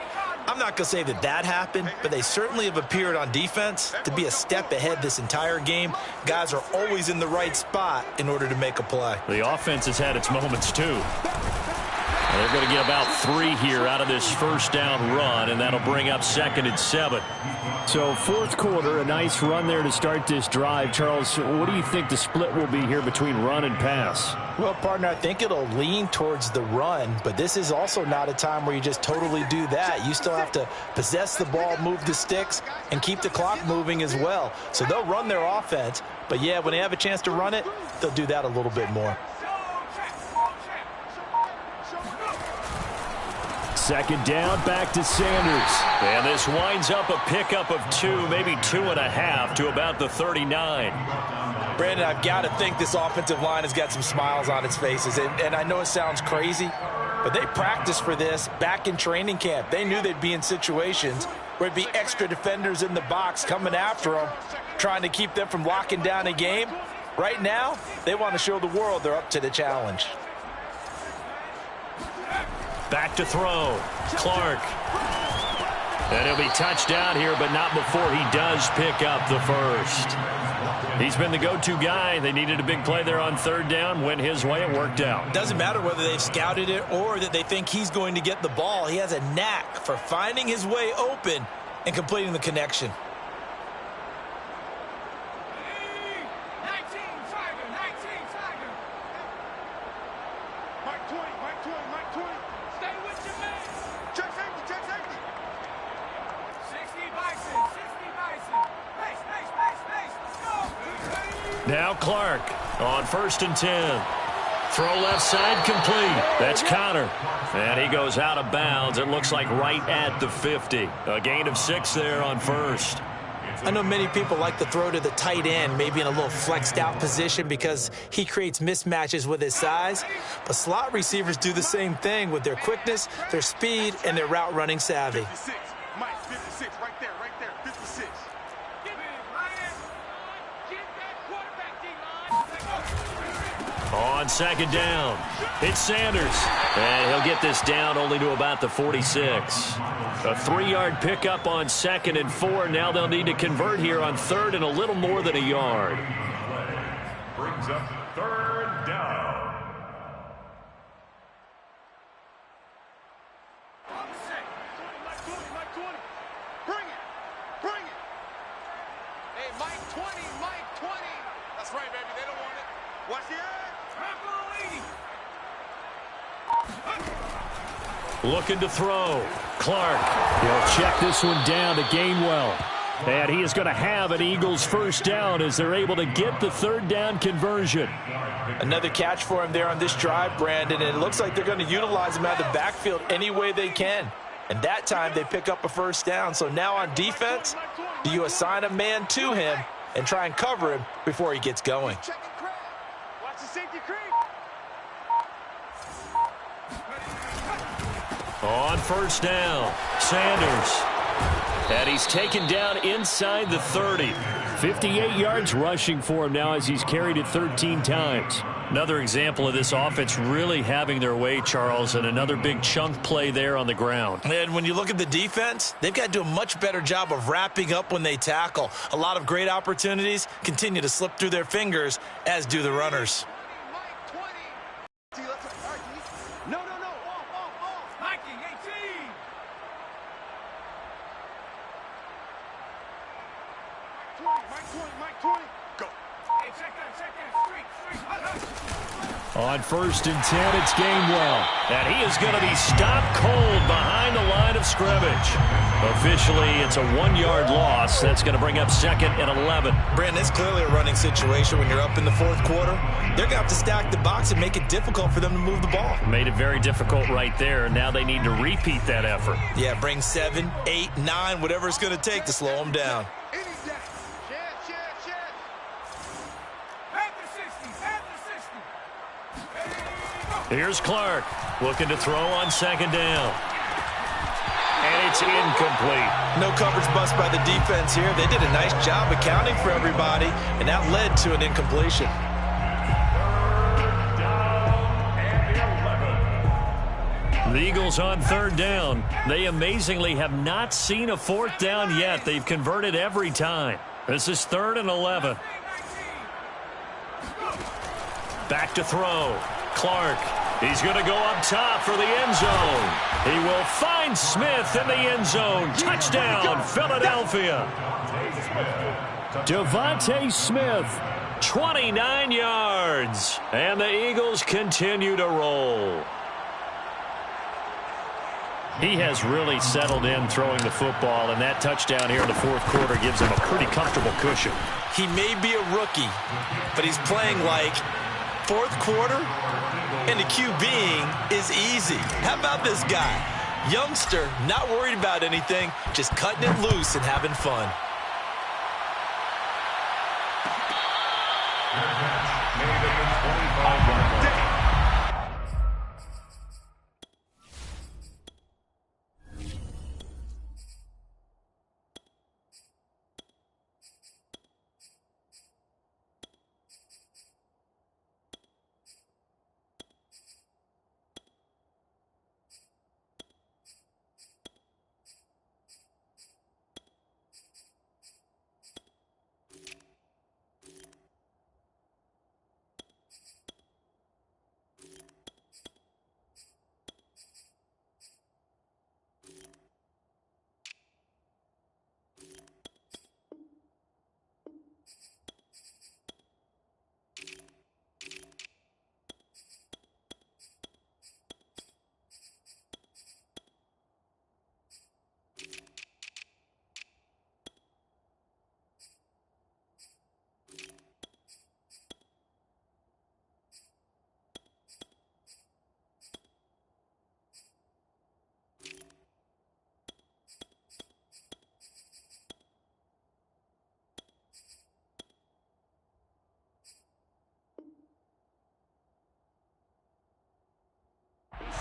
I'm not going to say that that happened, but they certainly have appeared on defense to be a step ahead this entire game. Guys are always in the right spot in order to make a play. The offense has had its moments, too. They're going to get about 3 here out of this 1st down run, and that'll bring up 2nd and 7. So 4th quarter, a nice run there to start this drive. Charles, what do you think the split will be here between run and pass? Well, partner, I think it'll lean towards the run, but this is also not a time where you just totally do that. You still have to possess the ball, move the sticks, and keep the clock moving as well. So they'll run their offense, but yeah, when they have a chance to run it, they'll do that a little bit more. 2nd down, back to Sanders. And this winds up a pickup of 2, maybe 2.5 to about the 39. Brandon, I've got to think this offensive line has got some smiles on its faces. And I know it sounds crazy, but they practiced for this back in training camp. They knew they'd be in situations where it'd be extra defenders in the box coming after them, trying to keep them from locking down a game. Right now, they want to show the world they're up to the challenge. Back to throw. Clark. And he'll be touched down here, but not before he does pick up the 1st. He's been the go-to guy. They needed a big play there on 3rd down. Went his way. It worked out. Doesn't matter whether they've scouted it or that they think he's going to get the ball. He has a knack for finding his way open and completing the connection. Mike 20, Mike 20, Mike 20. Stay with your man. Check safety, check safety. 60 Bison, 60 Bison. Pace, pace, pace, pace. Let's go. Now Clark on 1st and 10. Throw left side complete. That's Connor. And he goes out of bounds. It looks like right at the 50. A gain of 6 there on 1st. I know many people like to throw to the tight end, maybe in a little flexed out position because he creates mismatches with his size. But slot receivers do the same thing with their quickness, their speed, and their route running savvy. 56. Mike 56, right there, 56. Get that quarterback, D-line. On 2nd down, it's Sanders. And he'll get this down only to about the 46. A 3-yard pickup on 2nd and 4. Now they'll need to convert here on 3rd and a little more than a yard. Brings up 3rd down. Mike 20. Bring it. Hey, Mike 20, Mike 20. That's right, baby. They don't want it. Watch the edge. Looking to throw. Clark. He'll check this one down to Gainwell. And he is going to have an Eagles first down as they're able to get the third down conversion. Another catch for him there on this drive, Brandon, and it looks like they're going to utilize him out of the backfield any way they can. And that time they pick up a first down. So now on defense, do you assign a man to him and try and cover him before he gets going? Watch the safety creep. On first down, Sanders. And he's taken down inside the 30. 58 yards rushing for him now as he's carried it 13 times. Another example of this offense really having their way, Charles, and another big chunk play there on the ground. And when you look at the defense, they've got to do a much better job of wrapping up when they tackle. A lot of great opportunities continue to slip through their fingers, as do the runners. No. Off. Mikey, 18. Mike 20. Go. Hey, check that. Street. On first and 10, it's Gainwell. And he is going to be stopped cold behind the line of scrimmage. Officially, it's a 1-yard loss. That's going to bring up second and 11. Brandon, it's clearly a running situation when you're up in the fourth quarter. They're going to have to stack the box and make it difficult for them to move the ball. Made it very difficult right there. Now they need to repeat that effort. Yeah, bring 7, 8, 9, whatever it's going to take to slow them down. Here's Clark looking to throw on second down. And it's incomplete. No coverage bust by the defense here. They did a nice job accounting for everybody, and that led to an incompletion. The Eagles on third down. They amazingly have not seen a fourth down yet. They've converted every time. This is 3rd and 11. Back to throw. Clark. He's going to go up top for the end zone. He will find Smith in the end zone. Touchdown, Philadelphia. Devontae Smith, 29 yards. And the Eagles continue to roll. He has really settled in throwing the football, and that touchdown here in the fourth quarter gives him a pretty comfortable cushion. He may be a rookie, but he's playing like fourth quarter, and the QBing is easy. How about this guy? Youngster, not worried about anything, just cutting it loose and having fun. Made at the 25-yard line.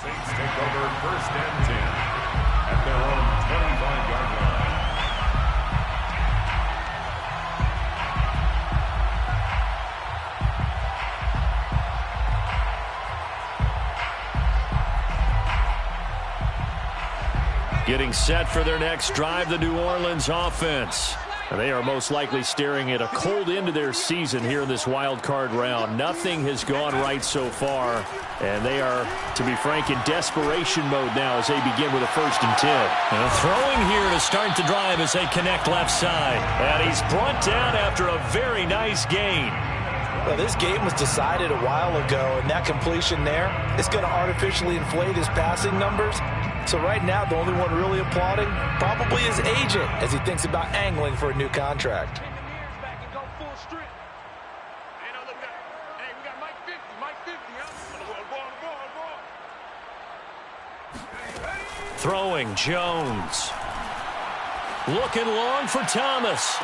Saints take over 1st and 10 at their own 25-yard line. Getting set for their next drive, the New Orleans offense. They are most likely staring at a cold end to their season here in this wild card round. Nothing has gone right so far, and they are, to be frank, in desperation mode now as they begin with a 1st and 10. And throwing here to start the drive as they connect left side. And he's brought down after a very nice gain. Well, this game was decided a while ago, and that completion there is going to artificially inflate his passing numbers. So right now, the only one really applauding probably his agent as he thinks about angling for a new contract. Throwing, Jones. Looking long for Thomas.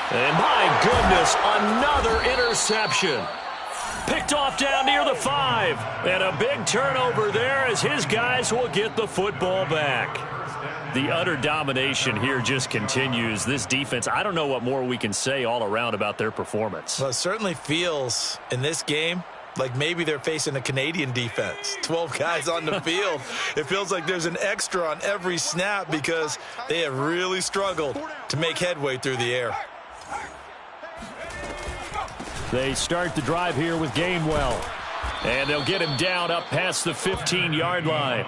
And my goodness, another interception. Picked off down near the 5. And a big turnover there as his guys will get the football back. The utter domination here just continues. This defense, I don't know what more we can say all around about their performance. Well, it certainly feels in this game like maybe they're facing a Canadian defense. 12 guys on the field. It feels like there's an extra on every snap because they have really struggled to make headway through the air. They start the drive here with Gainwell. And they'll get him down up past the 15-yard line.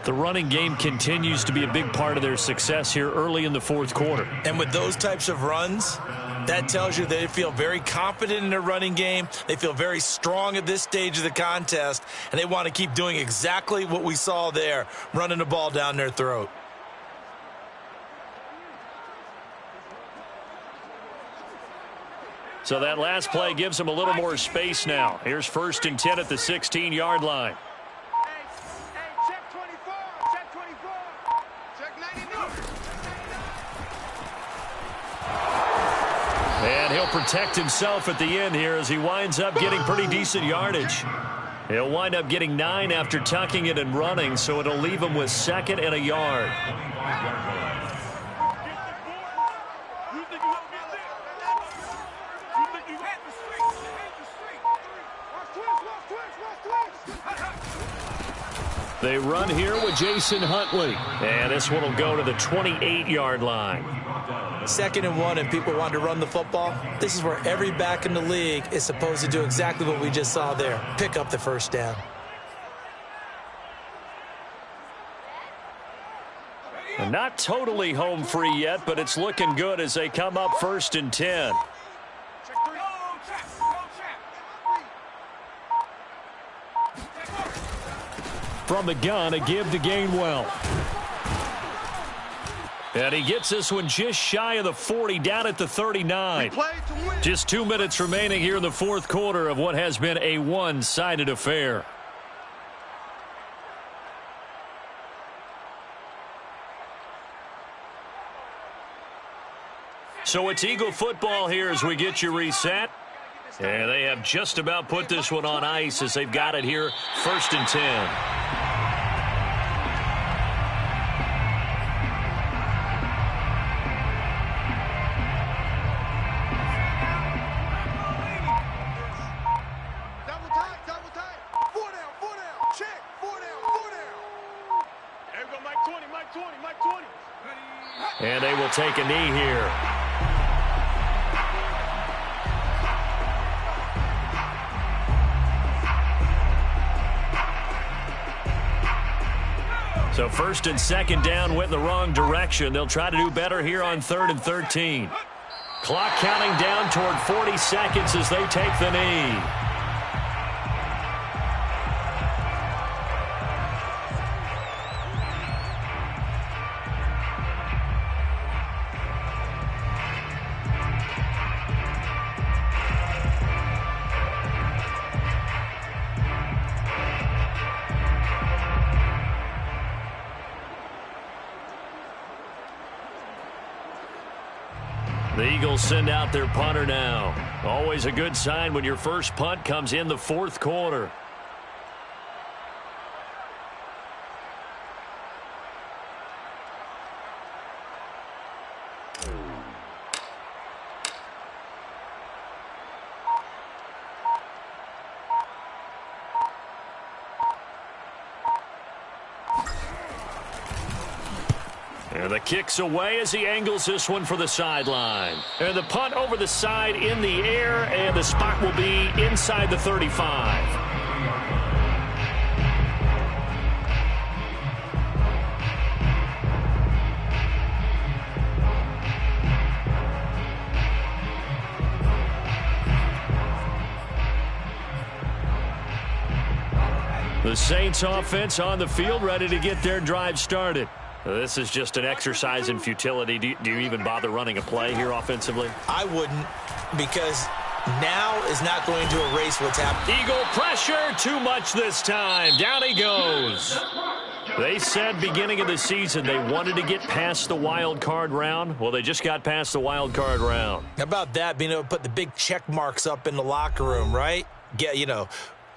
The running game continues to be a big part of their success here early in the fourth quarter. And with those types of runs, that tells you they feel very confident in their running game. They feel very strong at this stage of the contest, and they want to keep doing exactly what we saw there, running the ball down their throat. So that last play gives them a little more space now. Here's 1st and 10 at the 16-yard line. Hey, check 24. Check 24. Check 99. And he'll protect himself at the end here as he winds up getting pretty decent yardage. He'll wind up getting 9 after tucking it and running, so it'll leave him with 2nd and a yard. They run here with Jason Huntley. And this one will go to the 28-yard line. 2nd and 1, and people want to run the football. This is where every back in the league is supposed to do exactly what we just saw there. Pick up the first down. And not totally home free yet, but it's looking good as they come up 1st and 10. From the gun, a give to Gainwell. And he gets this one just shy of the 40, down at the 39. Just 2 minutes remaining here in the fourth quarter of what has been a one-sided affair. So it's Eagle football here as we get you reset. And they have just about put this one on ice as they've got it here, 1st and 10. And they will take a knee here. So 1st and 2nd down went in the wrong direction. They'll try to do better here on 3rd and 13. Clock counting down toward 40 seconds as they take the knee. The Eagles send out their punter now. Always a good sign when your first punt comes in the fourth quarter. And the kick's away as he angles this one for the sideline. And the punt over the side in the air, and the spot will be inside the 35. The Saints offense on the field, ready to get their drive started. This is just an exercise in futility. Do you even bother running a play here offensively? I wouldn't, because now is not going to erase what's happening. Eagle pressure, too much this time. Down he goes. They said beginning of the season they wanted to get past the wild card round. Well, they just got past the wild card round. How about that, being able to put the big check marks up in the locker room, right?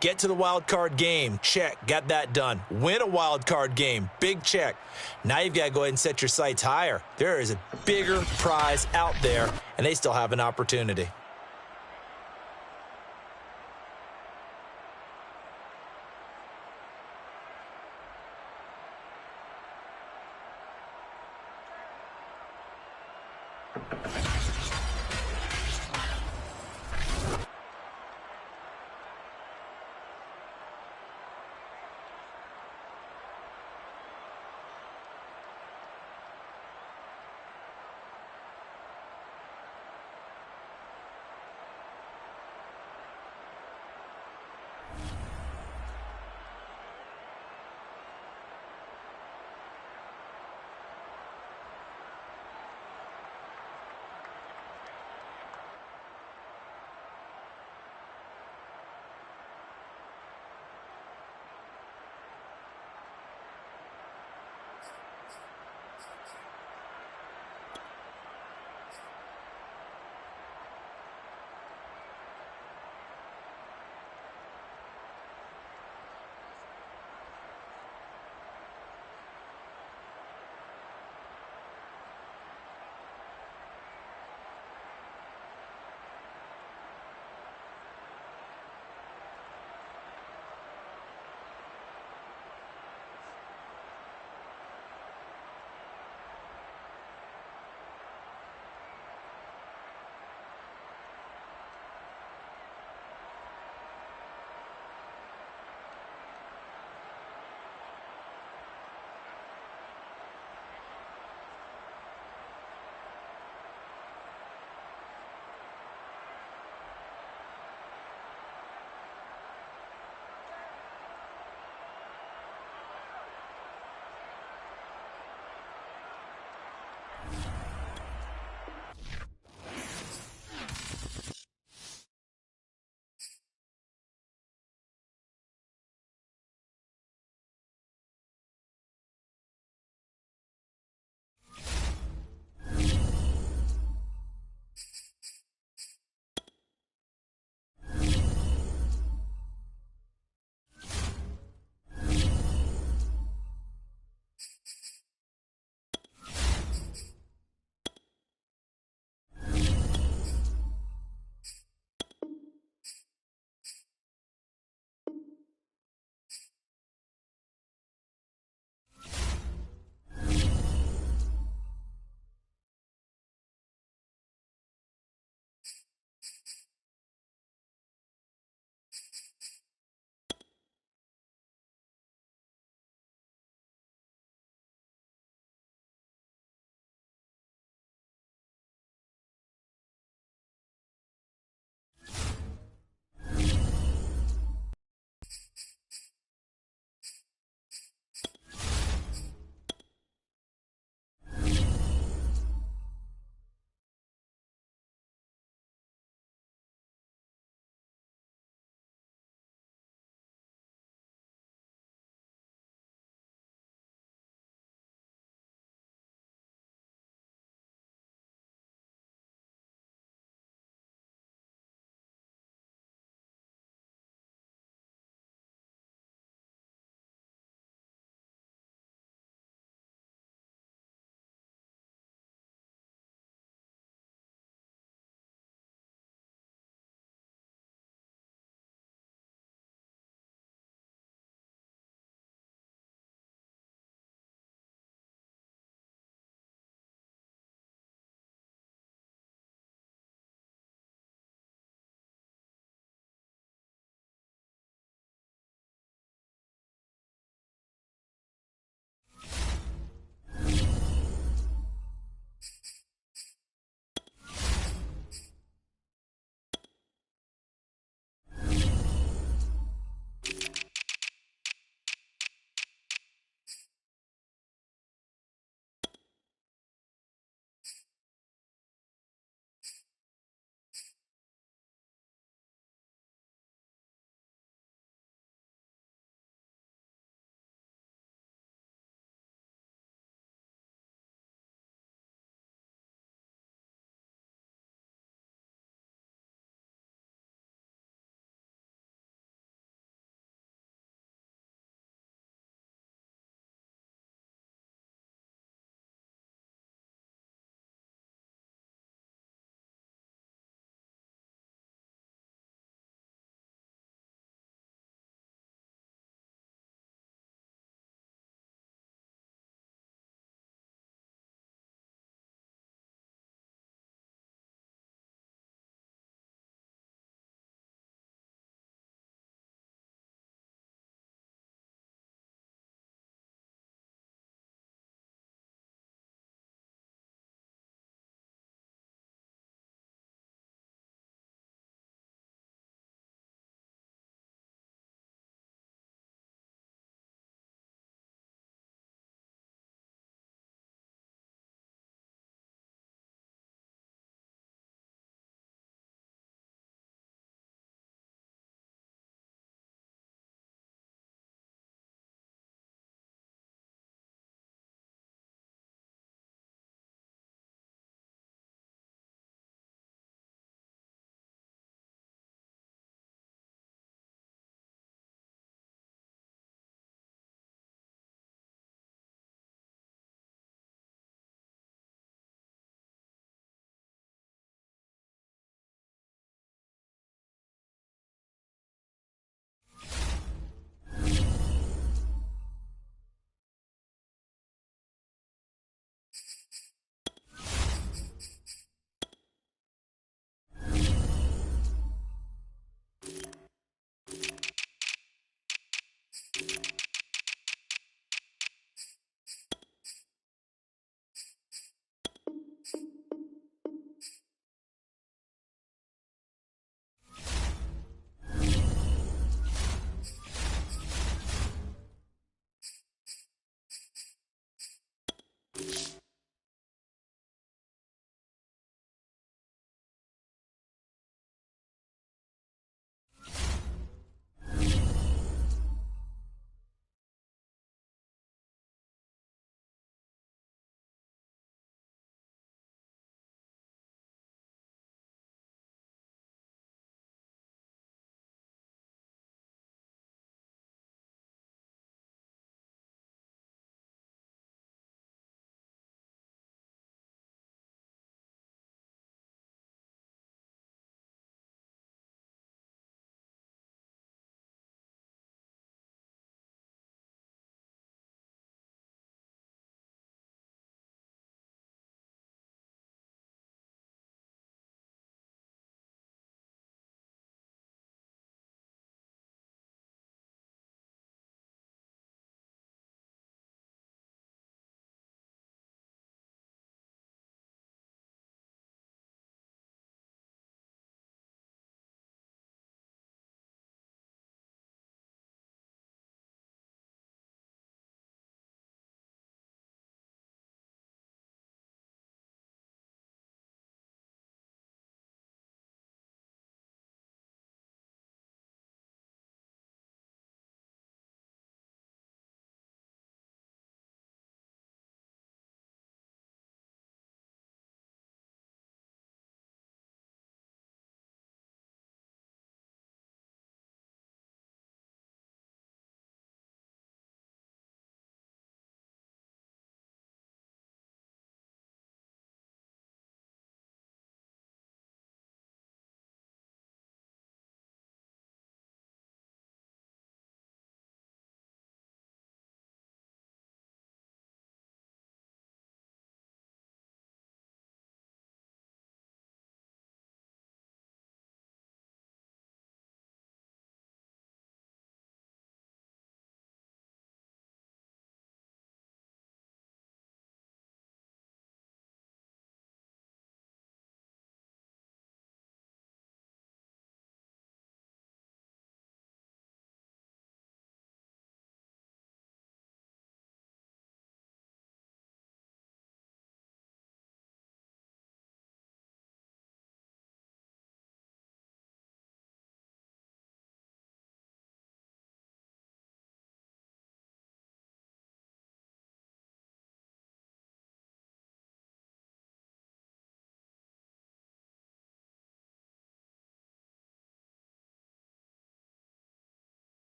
Get to the wild card game, check, got that done. Win a wild card game, big check. Now you've got to go ahead and set your sights higher. There is a bigger prize out there, and they still have an opportunity.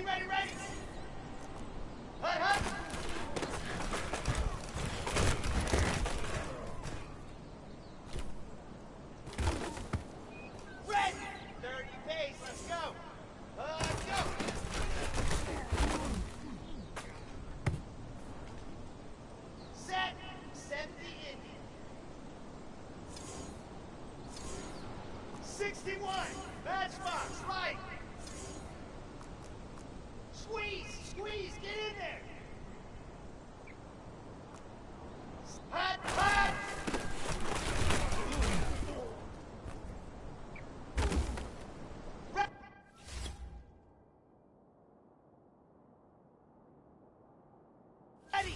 ready, ready. Hut, hut. Ready. 30 pace, let's go. Let's go. Set. Set the Indian. 61. Matchbox, right. Squeeze, squeeze, get in there. Hot, hot. Ready.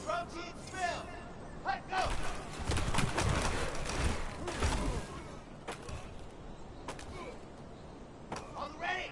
Protein spill. Hot, go. On the ready.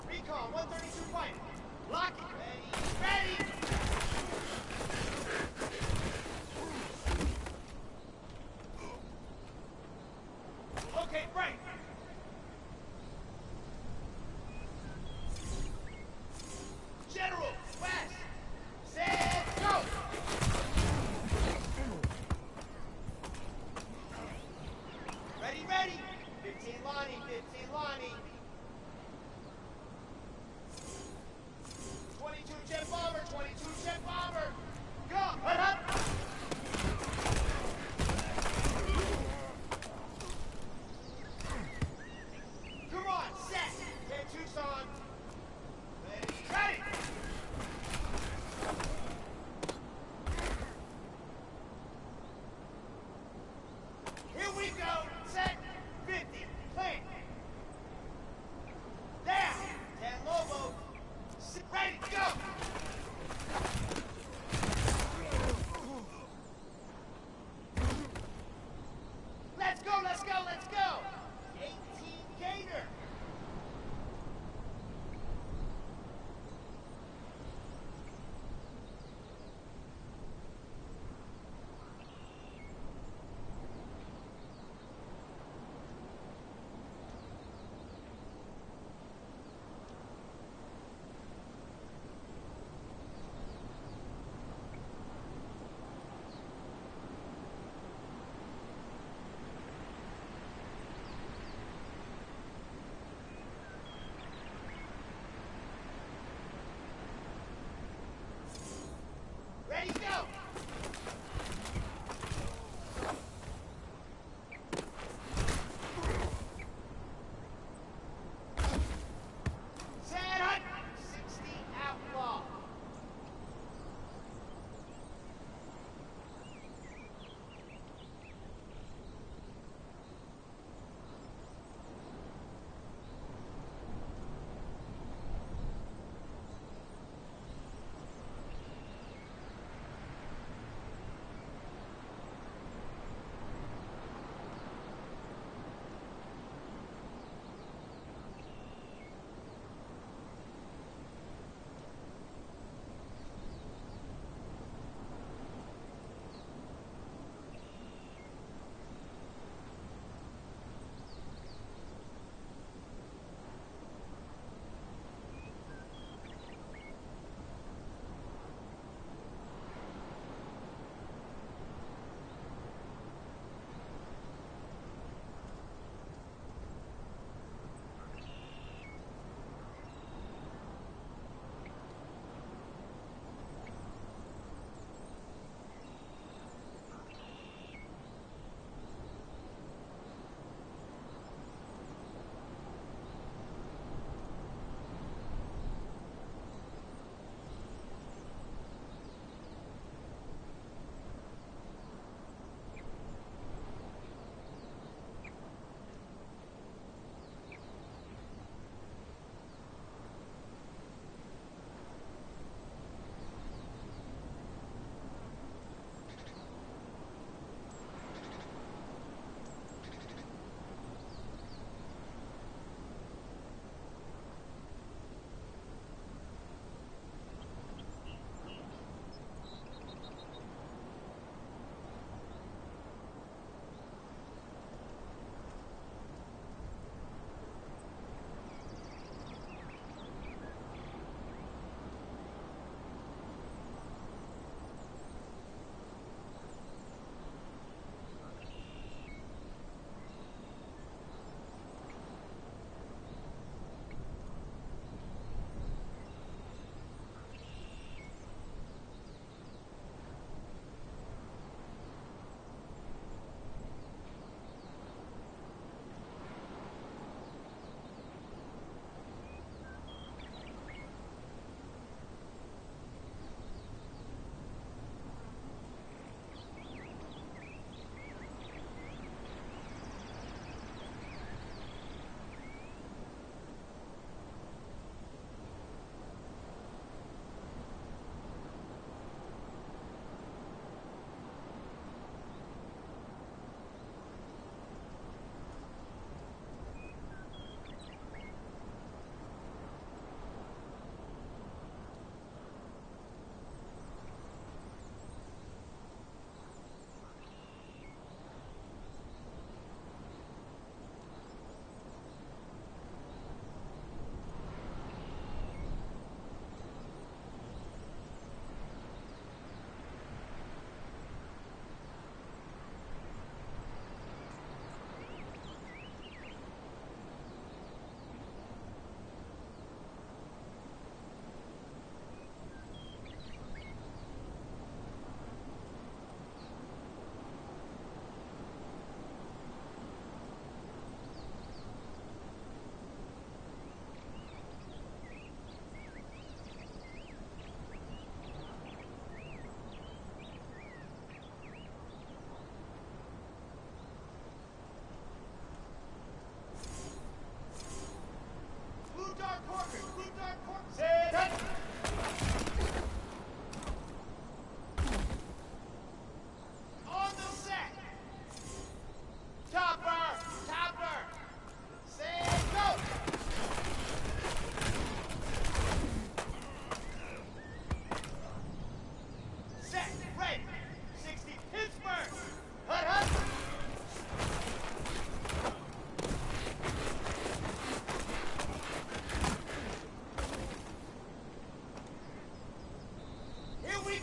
Recon 132 fighter. Lock it. Ready. Ready.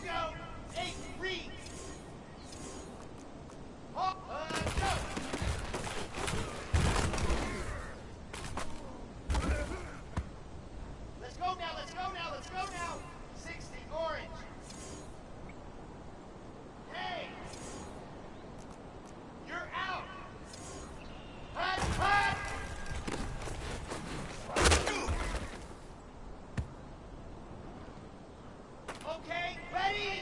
go. 8, read. Go. Let's go now, let's go now, let's go now. 60, orange. Hey! You're out! Hut, hut! Okay, ready?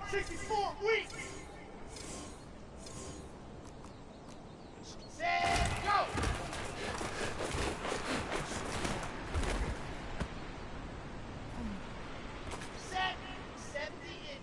64 weeks. Set, go. Set, 70 Indian.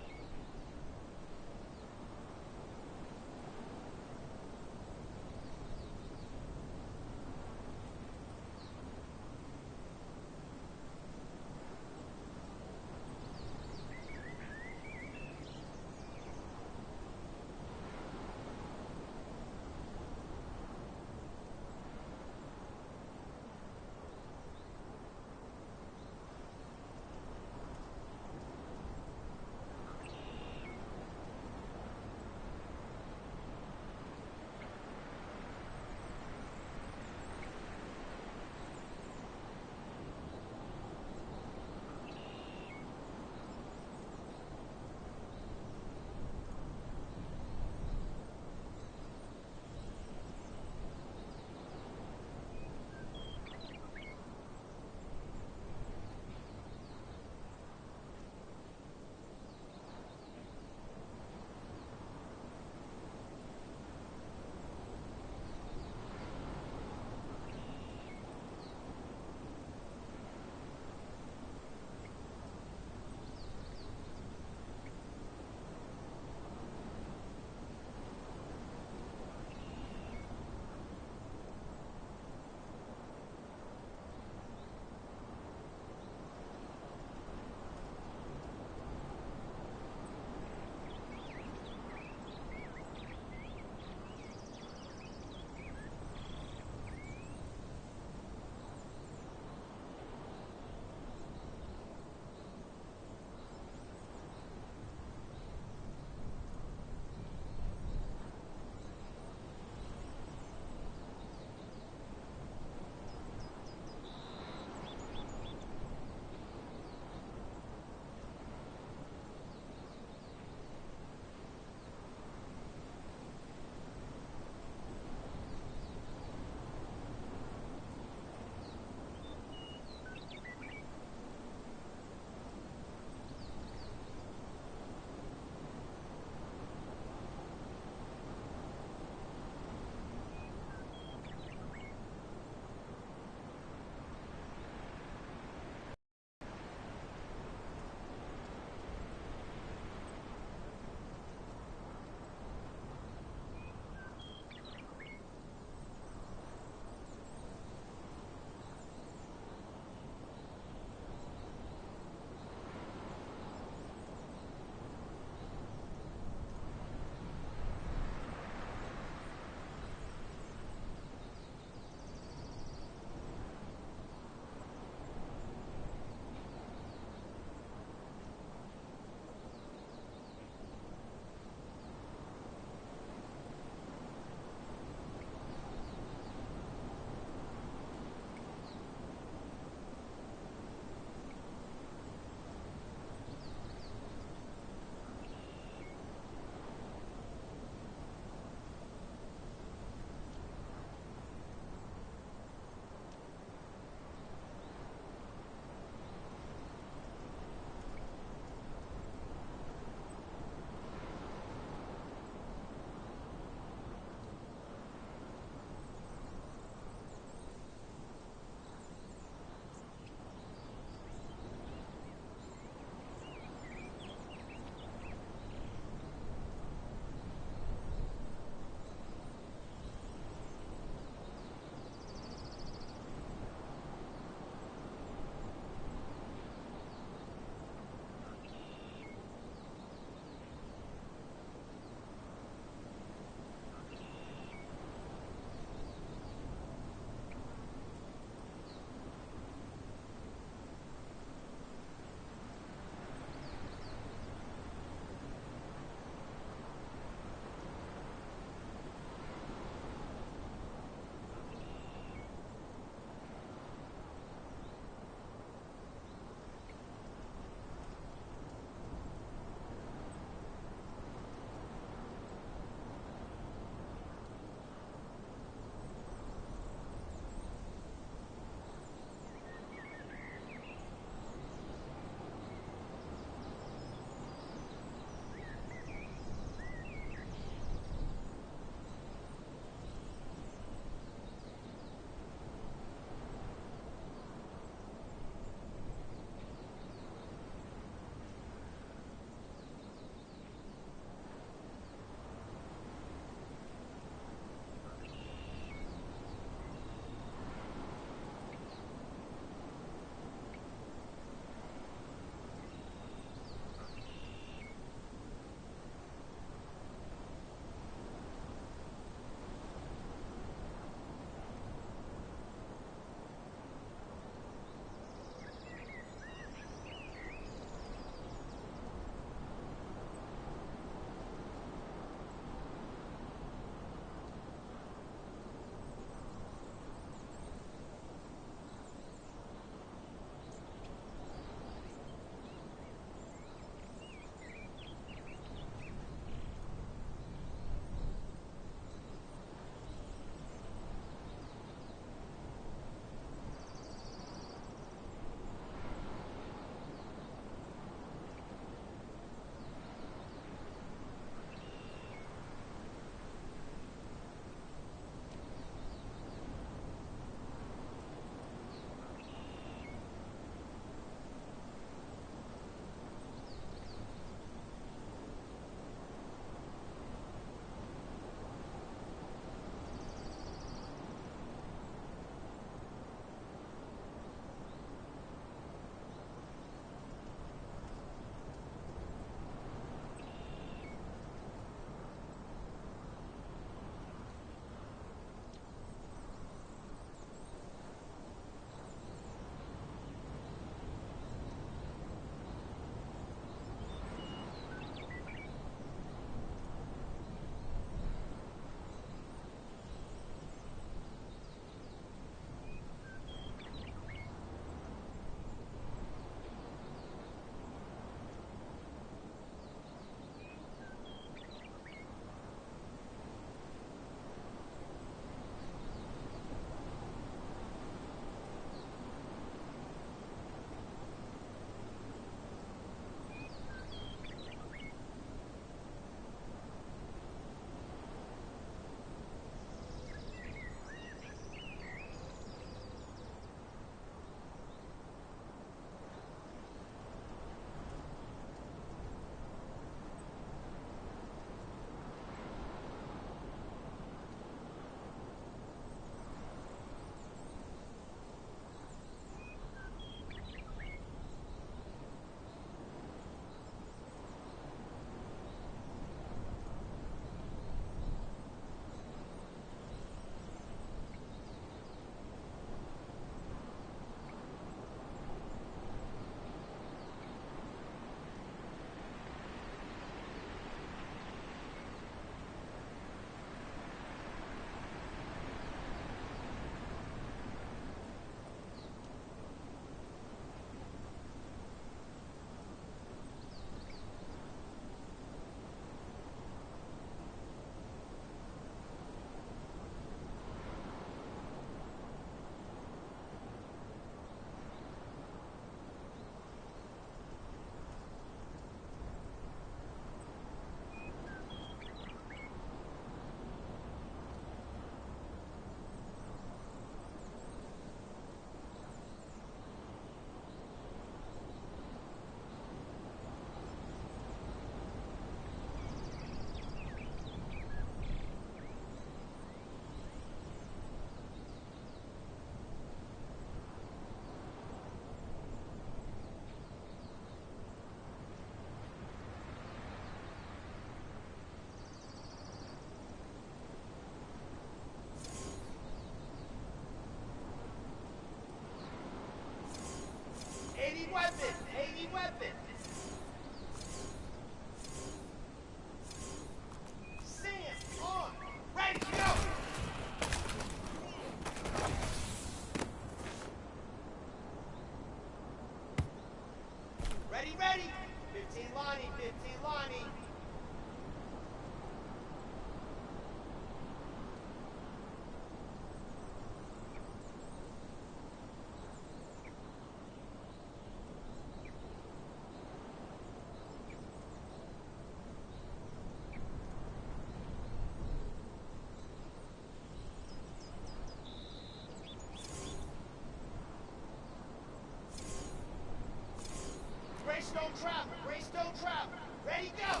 don't travel. Brace, don't travel. Ready, go.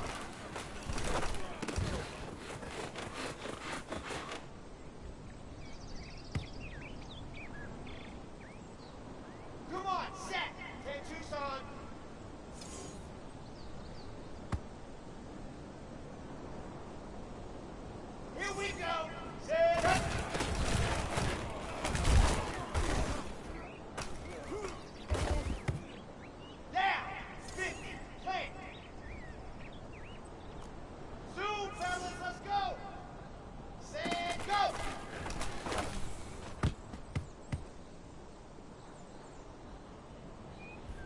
Come on, set. 10 Tucson. Here we go. Set up. Down. 50. Plant. Zoom, fellas. Let's go. Set, go.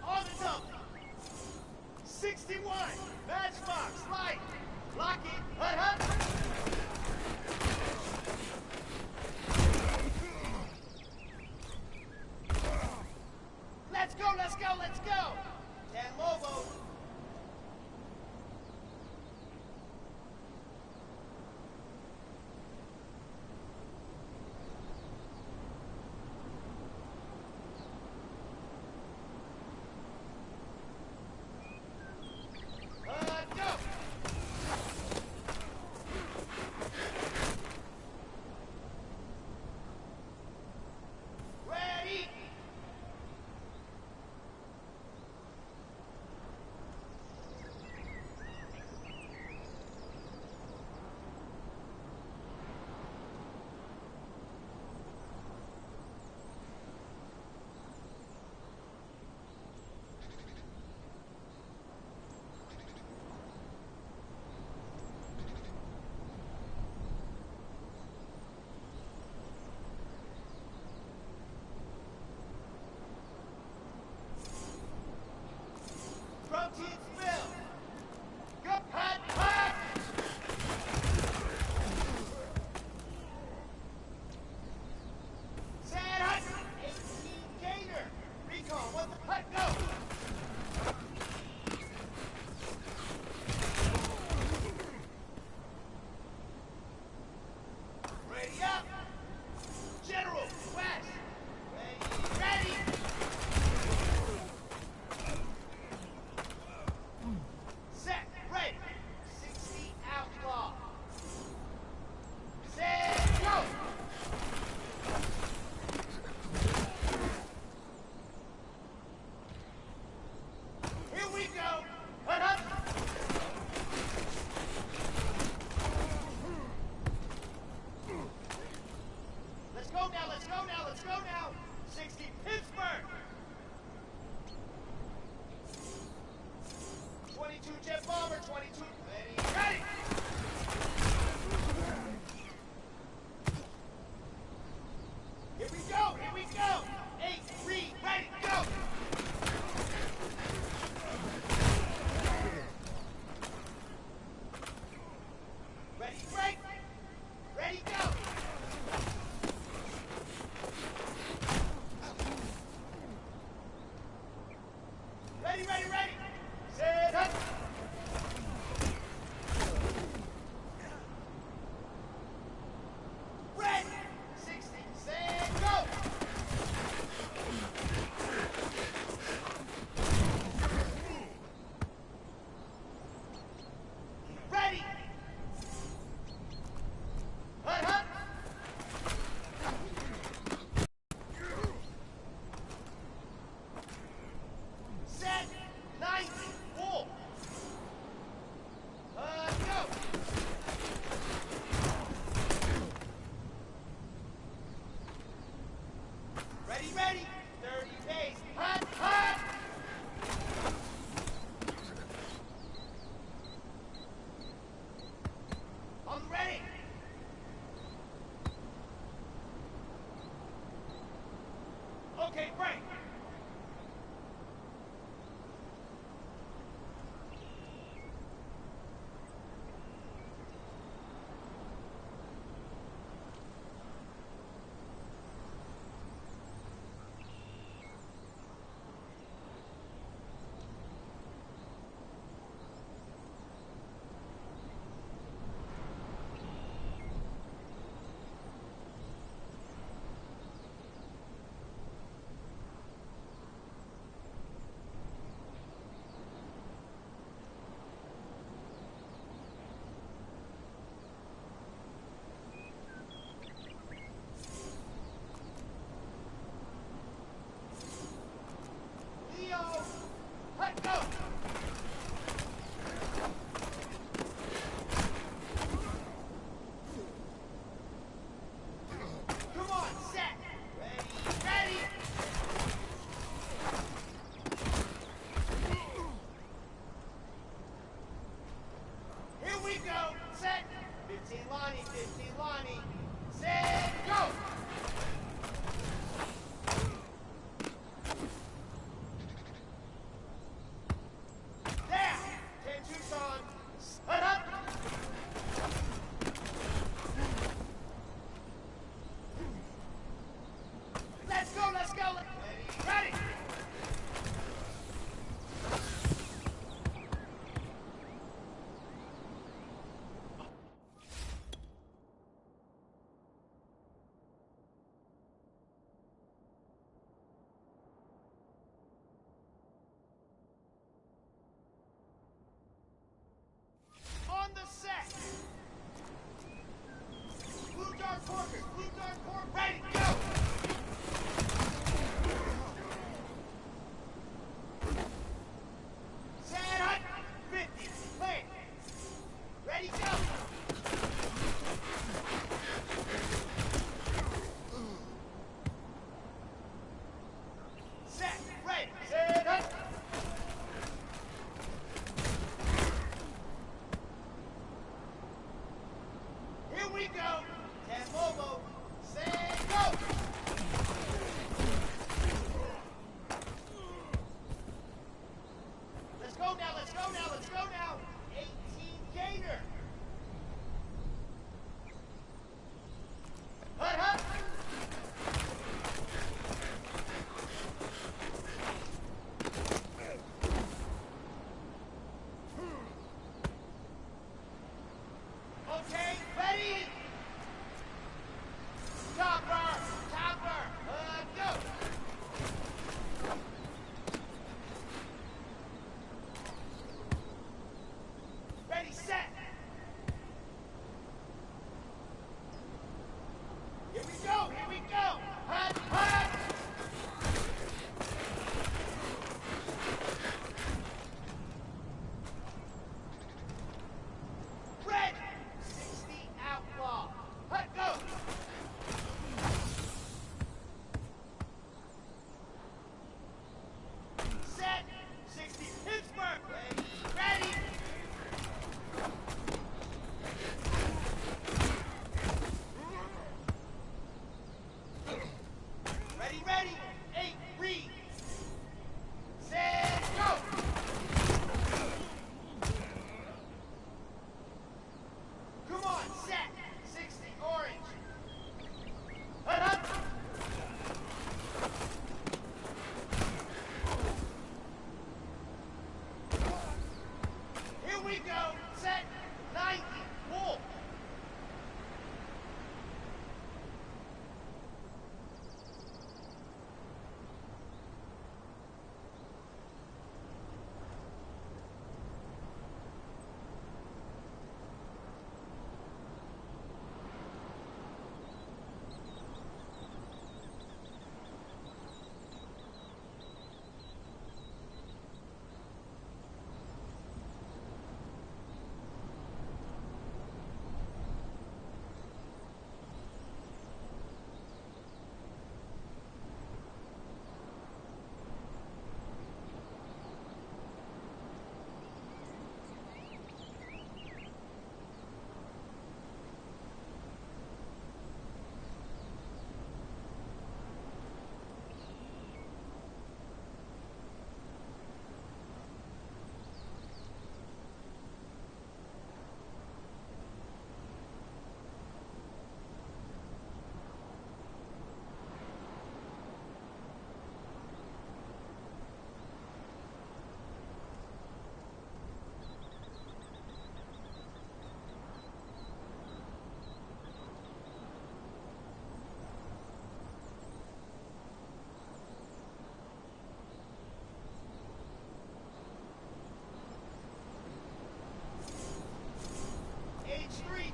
On the dump. 61. Matchbox. Light. Lock it. Hut, hut. Let's go, let's go, let's go! 10 Mobo. Go! Ready! Protein spill. Go, hot, hot. Set hut. 18 gainer. Recon, what the hut, go. Ready up. General, west. Ready, ready. Set, ready. 60 outlaw. Set, go. Here we go. Hut, hut. Let's go now, let's go now, let's go now. 60 Pittsburgh. 22 jet bomber, 22. Ready, ready. Here we go, here we go. 8-3, ready, go. Ready, break. Ready, go. Ready, ready, ready. Set up. Ready. 60. Set, go. Ready. Hut, hut. Set. 90. Full. Go. Ready, ready. 30 pace. Hut, hut. On the ready. Okay, break.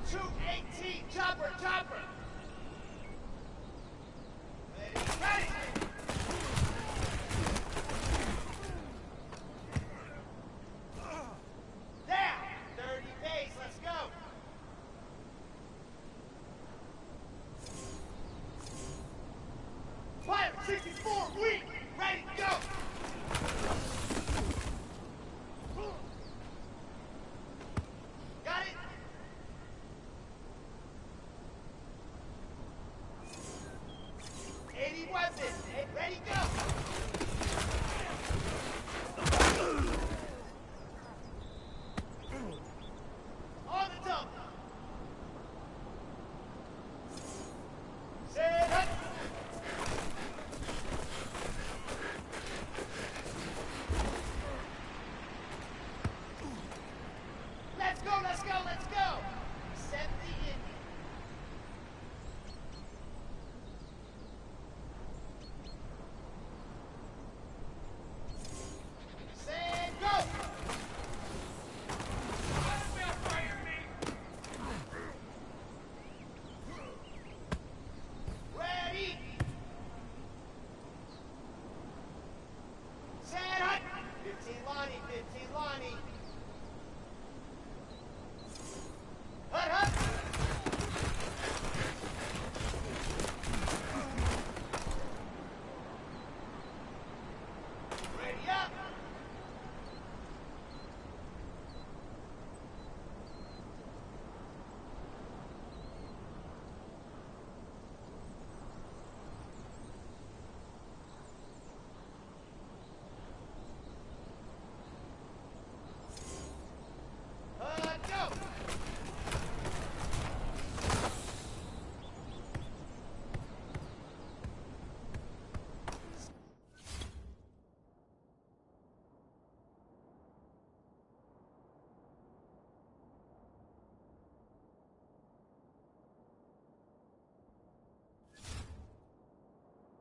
22-18, chopper, chopper. Ready. Down, 30 pace, let's go. Fire, 64, weak, ready, go. Got it? Weapons, ready, go! On the dump! Set up! Let's go, let's go, let's go! Set the Indian.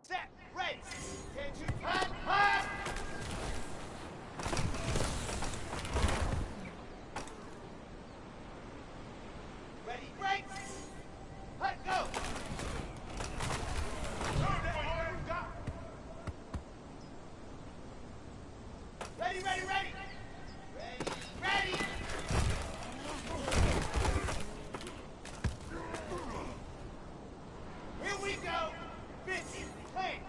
Set, ready, attention, hot, hot! Ready, break! Hot, go! Ready, ready, ready! Ready, ready! Here we go! 50, clean!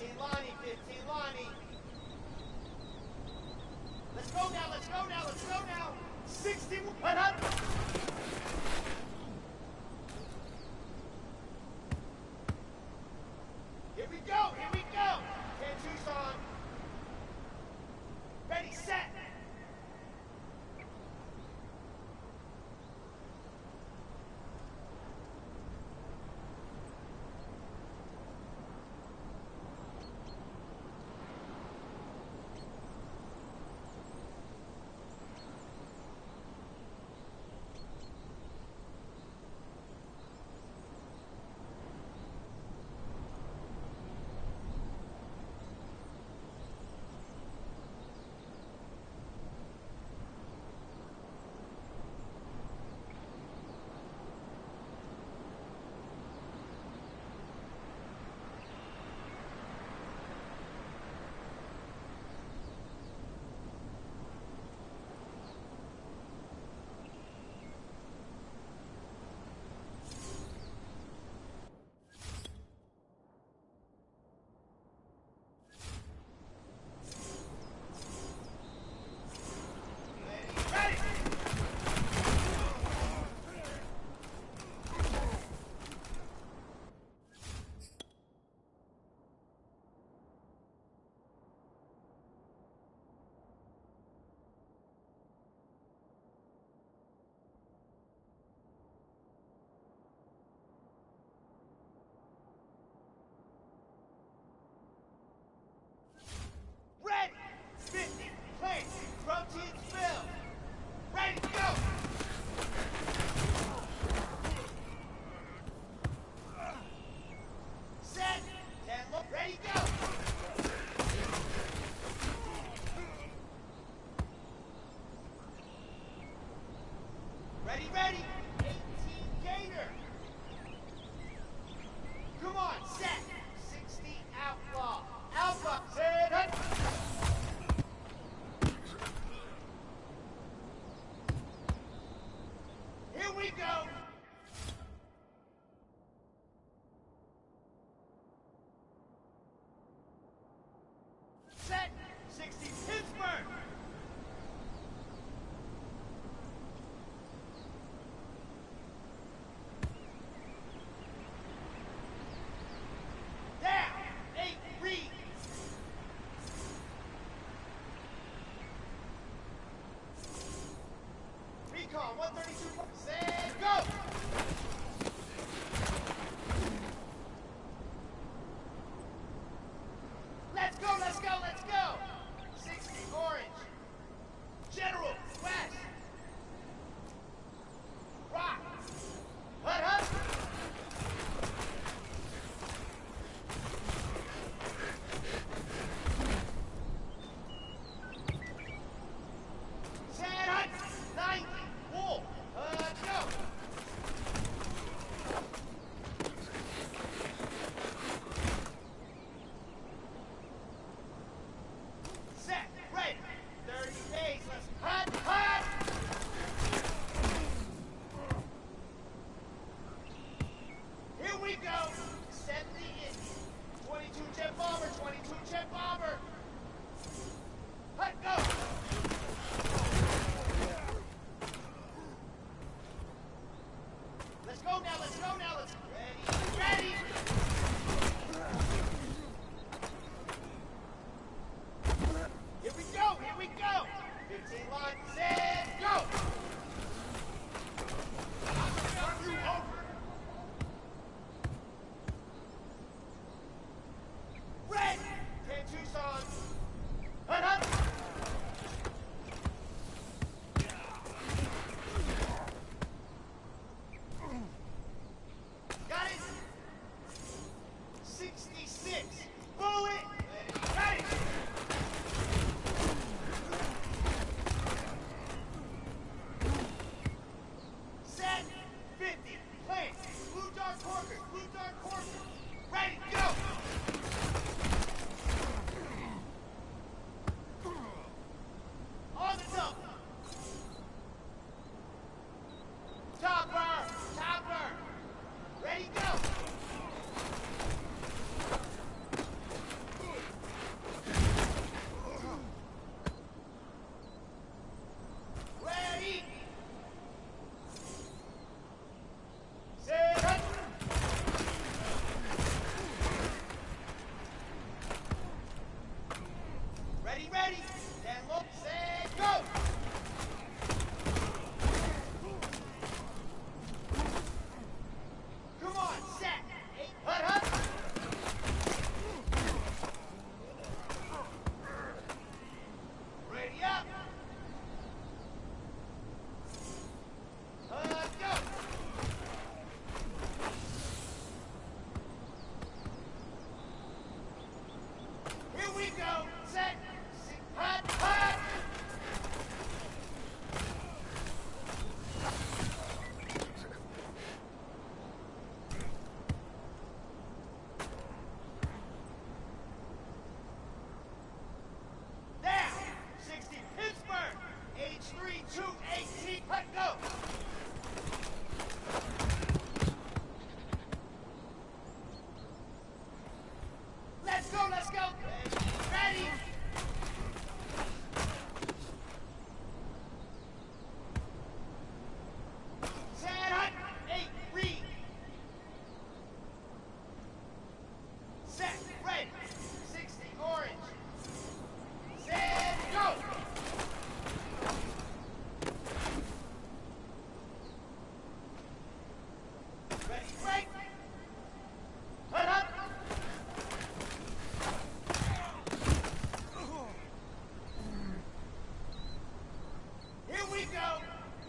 15 Lonnie, 15 Lonnie. Let's go now, let's go now, let's go now. 6100. Here we go, here we go. 10 Tucson. Ready, set. Ready! 50, place, protein spill. Ready, go! Set, 10, look, ready, go! Ready, ready, 18 gator. Come on, set, 60 outlaw. Alpha, set, hut. Here we go. Set, 60 Pittsburgh. Down, 8 Reed. Recon 132. Set, go! Let's go, let's go, let's go! 60 Orange. General West. Rock. Hut, hut. Set, hut. 90 Wolf. Go! Set, ready. 30 days, let's hut, hut! Here we go. 70 Indian. 22 jet bomber, 22 jet bomber. Hut, go! Let's go now, let's go now, let's ready, ready! Here we go, here we go! 15 line, set, go! Are you over? Red! 10 Tucson. Hut, hut! Got it! 66. Bullet! Ready!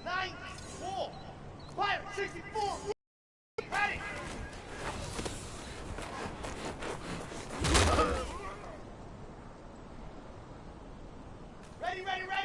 94. Fire, 64. Ready. Ready, ready, ready.